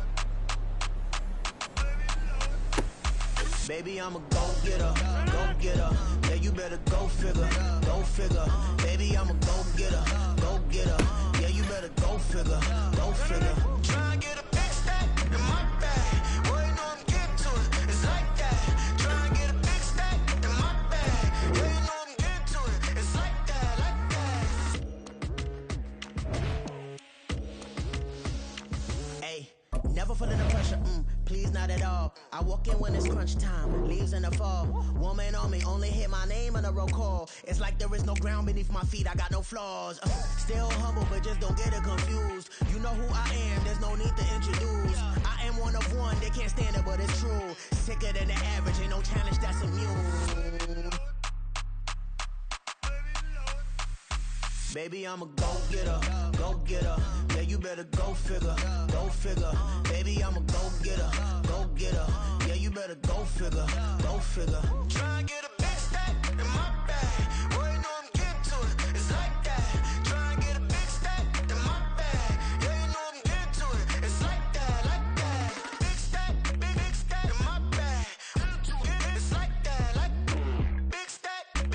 Baby, I'm a go-getter, go-getter. Yeah, you better go figure, go figure. Baby, I'm a go-getter, go-getter. Yeah, you better go figure, go figure. Try and get a big stack in my bag. Boy, you know I'm getting to it, it's like that. Try and get a big stack in my bag. Yeah, you know I'm getting to it, it's like that, like that. Hey, never feeling the pressure, please not at all. I walk in when it's crunch time, leaves in the fall. Woman on me, only hit my name on a roll call. It's like there is no ground beneath my feet, I got no flaws. Still humble, but just don't get it confused. You know who I am, there's no need to introduce. I am one of one, they can't stand it, but it's true. Sicker than the average, ain't no challenge that's immune. Baby, I'm a go-getter, go-getter. Yeah, you better go figure, go figure. Baby, I'm a go-getter, go-getter. Yeah, you better go figure, go figure. Try and get a big stack in my bag. Boy, you know I'm getting to it, it's like that. Try and get a big stack in my bag. Yeah, you know I'm getting to it, it's like that, like that. Big stack, big stack in my bag. It's like that, like big stack in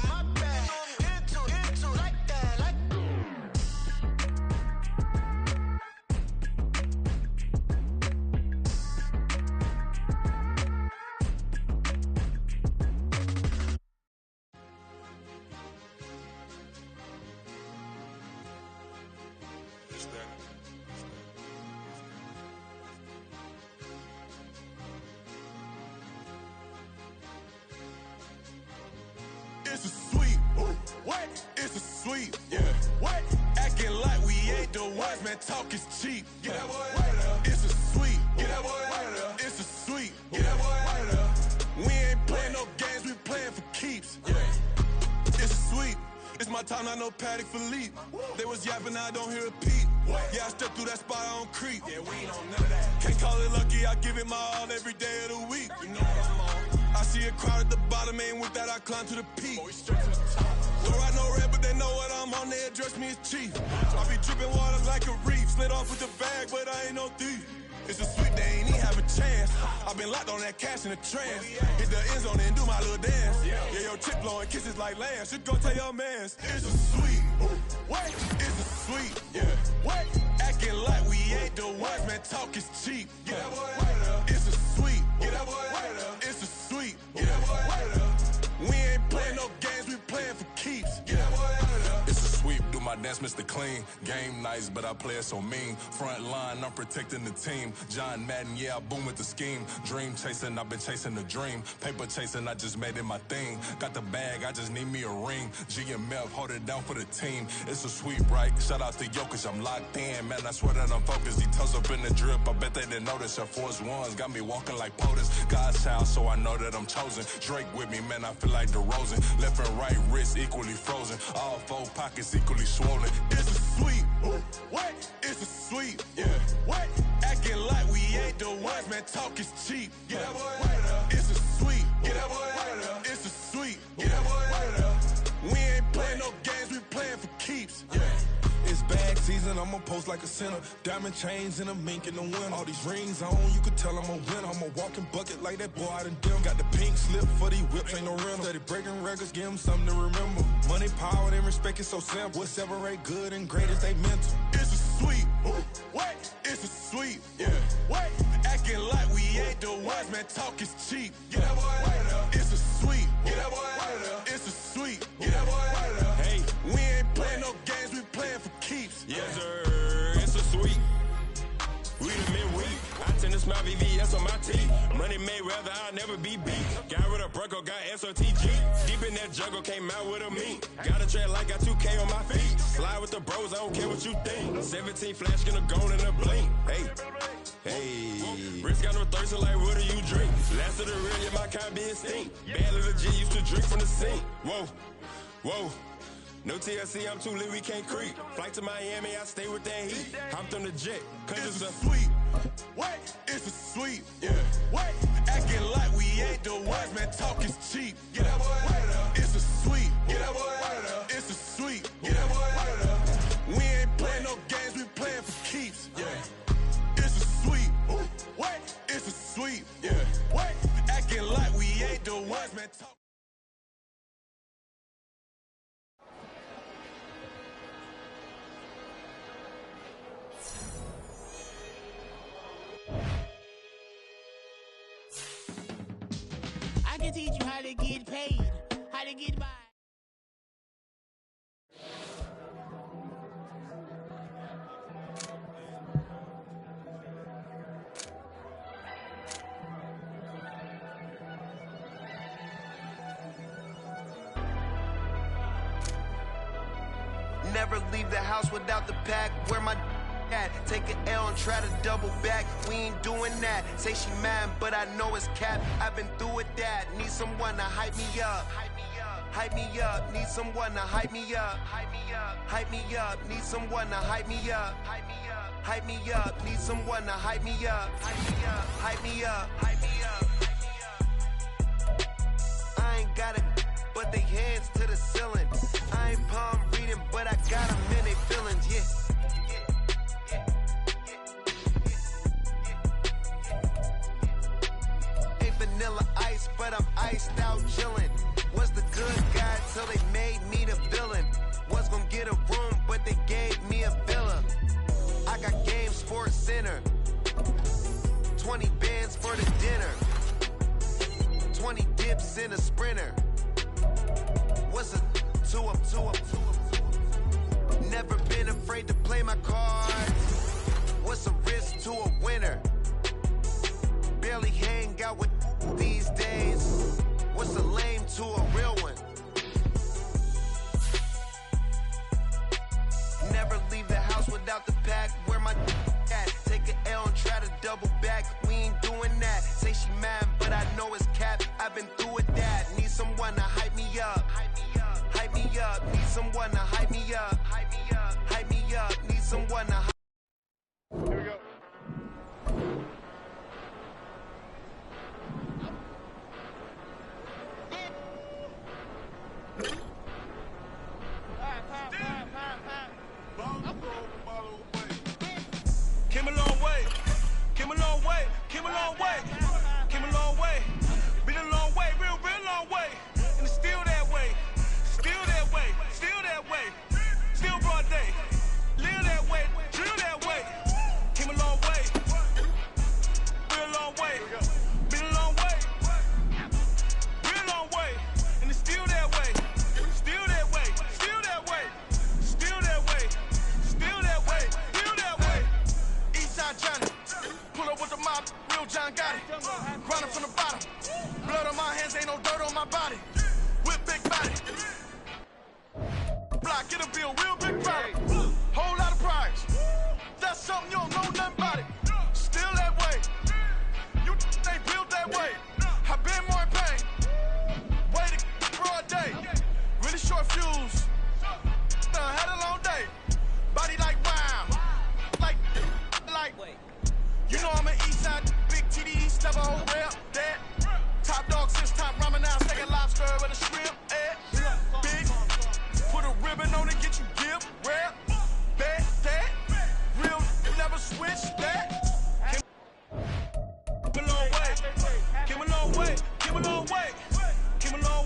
my bag. You know I'm getting to it, like that, like. It's a sweet, what? It's a sweet, yeah. What? Acting like we ain't the ones, man. Talk is cheap. Get that boy right up. It's a sweet, get that boy right up. It's a sweet, get that boy right up. We ain't playing no games, we playing for keeps. Yeah. It's a sweet. It's my time, not no Paddock Philippe. They was yapping, I don't hear a peep. Yeah, I step through that spot, I don't creep. Yeah, we ain't on none of that. Can't call it lucky, I give it my all every day of the week. You know what I'm on. I see a crowd at the bottom, and with that I climb to the peak. Don't ride no red, but they know what I'm on, they address me as chief. I be dripping water like a reef, slid off with the bag, but I ain't no thief. It's a sweet, they ain't even have a chance. I've been locked on that cash in a trance. Hit the end zone and do my little dance. Yeah, your chick blowing kisses like lambs. Should go tell your mans. It's a sweet, what? It's a sweet, yeah. What? Acting like we ain't the ones, man. Talk is cheap. Get that boy right up. It's a sweet, get that boy right up. It's a sweet, get that boy right up. We ain't playing no games, we playing for keeps. Get that boy right up. It's a sweep, do my dance, Mr. Clean. Game nice, but I play it so mean. Front line, I'm protecting the team. John Madden, yeah, I boom with the scheme. Dream chasing, I've been chasing the dream. Paper chasing, I just made it my thing. Got the bag, I just need me a ring. GMF, hold it down for the team. It's a sweep, right? Shout out to Jokic, I'm locked in. Man, I swear that I'm focused. He toes up in the drip, I bet they didn't notice. Your force ones got me walking like POTUS. God's child, so I know that I'm chosen. Drake with me, man, I feel like DeRozan. Left and right wrist equally frozen. All four pockets equally swollen. It's a sweep, what? It's a sweep, yeah. What? Acting like we ain't the ones, man. Talk is cheap. Get that boy right up. It's a sweep. Get that boy right up. It's a sweep. Get that boy right up. We ain't playing no games, we playing for keeps. Yeah. It's bag season, I'ma post like a sinner. Diamond chains and a mink in the wind. All these rings on, you could tell I'm a winner. I'm a walking bucket like that boy out in dim. Got the pink slip for these whips. ain't no rental. Steady breaking records, give them something to remember. Money, power, and respect is so simple. What separate good and great is they mental. It's a sweet, what? It's a sweet, yeah. What? Acting like we ain't the ones, man, talk is cheap. Get that boy out of there. It's a sweet, get that boy out of there. It's a sweet, get that boy out of there. Hey, we ain't playing no games, we playing for keeps. Yes, sir, it's a sweet. We the midweek. I tend to smile VVS on my teeth. Money made rather I'll never be beat. Got rid of Bronco, got SOTG. Deep in that jungle, came out with a meat. Got a tread like got 2K on my feet. Slide with the bros, I don't care what you think. 17 flash, gonna go in a blink. Hey. Wrist got no thirsty like what do you drink? Last of the real, yeah, my kind be extinct. Bad little G used to drink from the sink. Whoa. No TLC, I'm too lit, we can't creep. Flight to Miami, I stay with that heat. Hopped on the jet, cause it's a sweet. What? It's a sweet. Yeah. What? Acting like we ain't the ones, man, talk is cheap. Get that boy out of there. It's a sweet. Get that boy out of there. It's a sweet. Get that boy out of there. We ain't playing no games, we playing for keeps. Yeah. It's a sweet. What? It's a sweet. Yeah. What? Acting like we ain't the ones, man, talk. I can teach you how to get paid, how to get by. Never leave the house without the pack. Where my at? Take an L and try to double back. We ain't doing that. Say she mad, but I know it's cap. I've been through with that. Need someone to hype me up. Hype me up. Need someone to hype me up. Hype me up. Need someone to hype me up. Hype me up. Need someone to hype me up. Hype me up. I ain't got it, but they hands to the ceiling. I ain't palm reading, but I got them in they feelings, yeah. Ain't vanilla ice, but I'm iced out chillin'. Was the good guy till they made me the villain. Was gonna get a room, but they gave me a villa. I got game Sports Center. 20 bands for the dinner. 20 dips in a Sprinter. What's a two up? Never been afraid to play my cards. What's a risk to a winner? Barely hang out with these days. What's a lame to a real one? Never leave the house without the pack. Where my at? Take an L and try to double back. We ain't doing that. Say she mad, but I know it's cap. I've been through with that. Need someone to hype me up. Hype me up. Need someone to hype me up. Hype me up. Need someone to hype. Here we go. Came a long way, came a long way, came a long way, came a long way, been a long way, real long way, and it's still that way, still that way, still that way, still broad day, live that way, drill that way, came a long way, real long way, been a long way, real long way, and it's still that way, still that way, still that way, still that way, still that way, still that way. Eastside Johnny, pull up with the mob, real John Gotti, grinding from the bottom, blood on my hands, ain't no dirt on my body, with big body, block, get a bill, real big problem, whole lot of prize, that's something you don't know nothing about it, still that way, you they built that way, I been more in pain, way to broad day, really short fuse, had a long day, body like wow, like, you know I'm an Eastside, big TD, step a whole rep, that, top dog since top ramen now, second lobster with a shrimp, big, put a ribbon on it, get you give, rap, bet, that, real, never switch, that, came a long way, came a long way, came a long way, came a long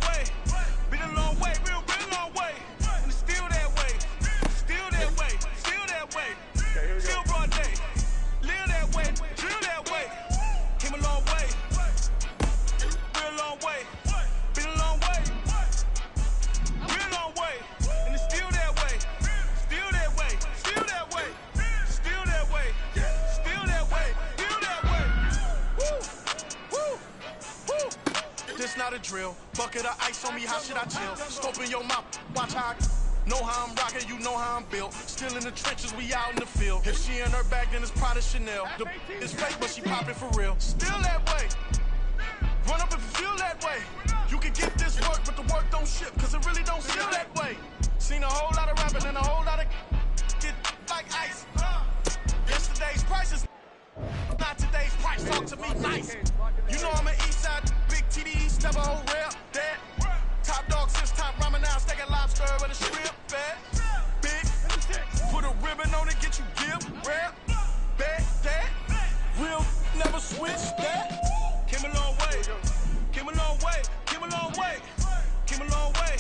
drill. Bucket of ice on me, how should I chill? Scope in your mouth, watch how I know how I'm rocking, you know how I'm built. Still in the trenches, we out in the field. If she in her bag, then it's Prada Chanel. The is fake, but she poppin' for real. Still that way. Run up if you feel that way. You can get this work, but the work don't ship, cause it really don't feel that way. Seen a whole lot of rapping and a whole lot of get like ice. Yesterday's prices, not today's price. Talk to me nice. You know I'm an east side, big TDE, step a whole rep, that. Top dog since top ramen now, steak and lobster with a shrimp, fat. Big, put a ribbon on it, get you give, rap, back, that. Real, never switch, that. Came a long way, came a long way, came a long way, came a long way.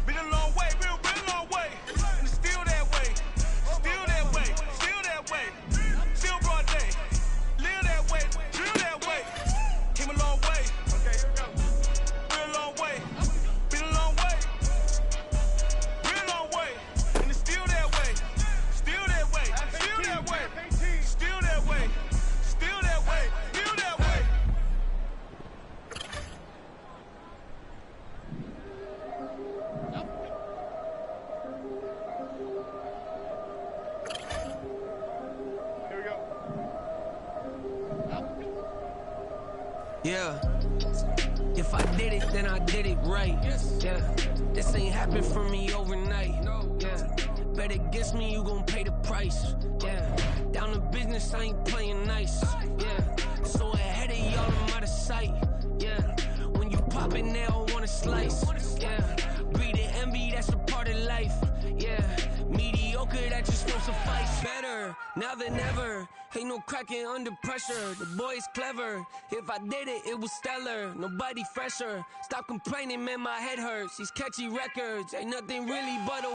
Been a long way, real long way. And it's still that way, still that way, still that way. Still broad day, live that way, drill that way. Came a long way, real long way. Been a long way, real long way. And it's still that way, still that way, still that way, still that way, still that way, still that way. Yeah, if I did it, then I did it right. Yeah, this ain't happened for me overnight. Yeah, bet against me, you gon' pay the price. Yeah, down to business, I ain't playing nice. Yeah, so ahead of y'all, I'm out of sight. Yeah, when you pop it, they all wanna slice. Yeah, greed and envy, that's a part of life. Yeah, mediocre, that just won't suffice. Better now than ever. Ain't no cracking under pressure. The boy's clever. If I did it, it was stellar. Nobody fresher. Stop complaining, man, my head hurts. These catchy records ain't nothing really but a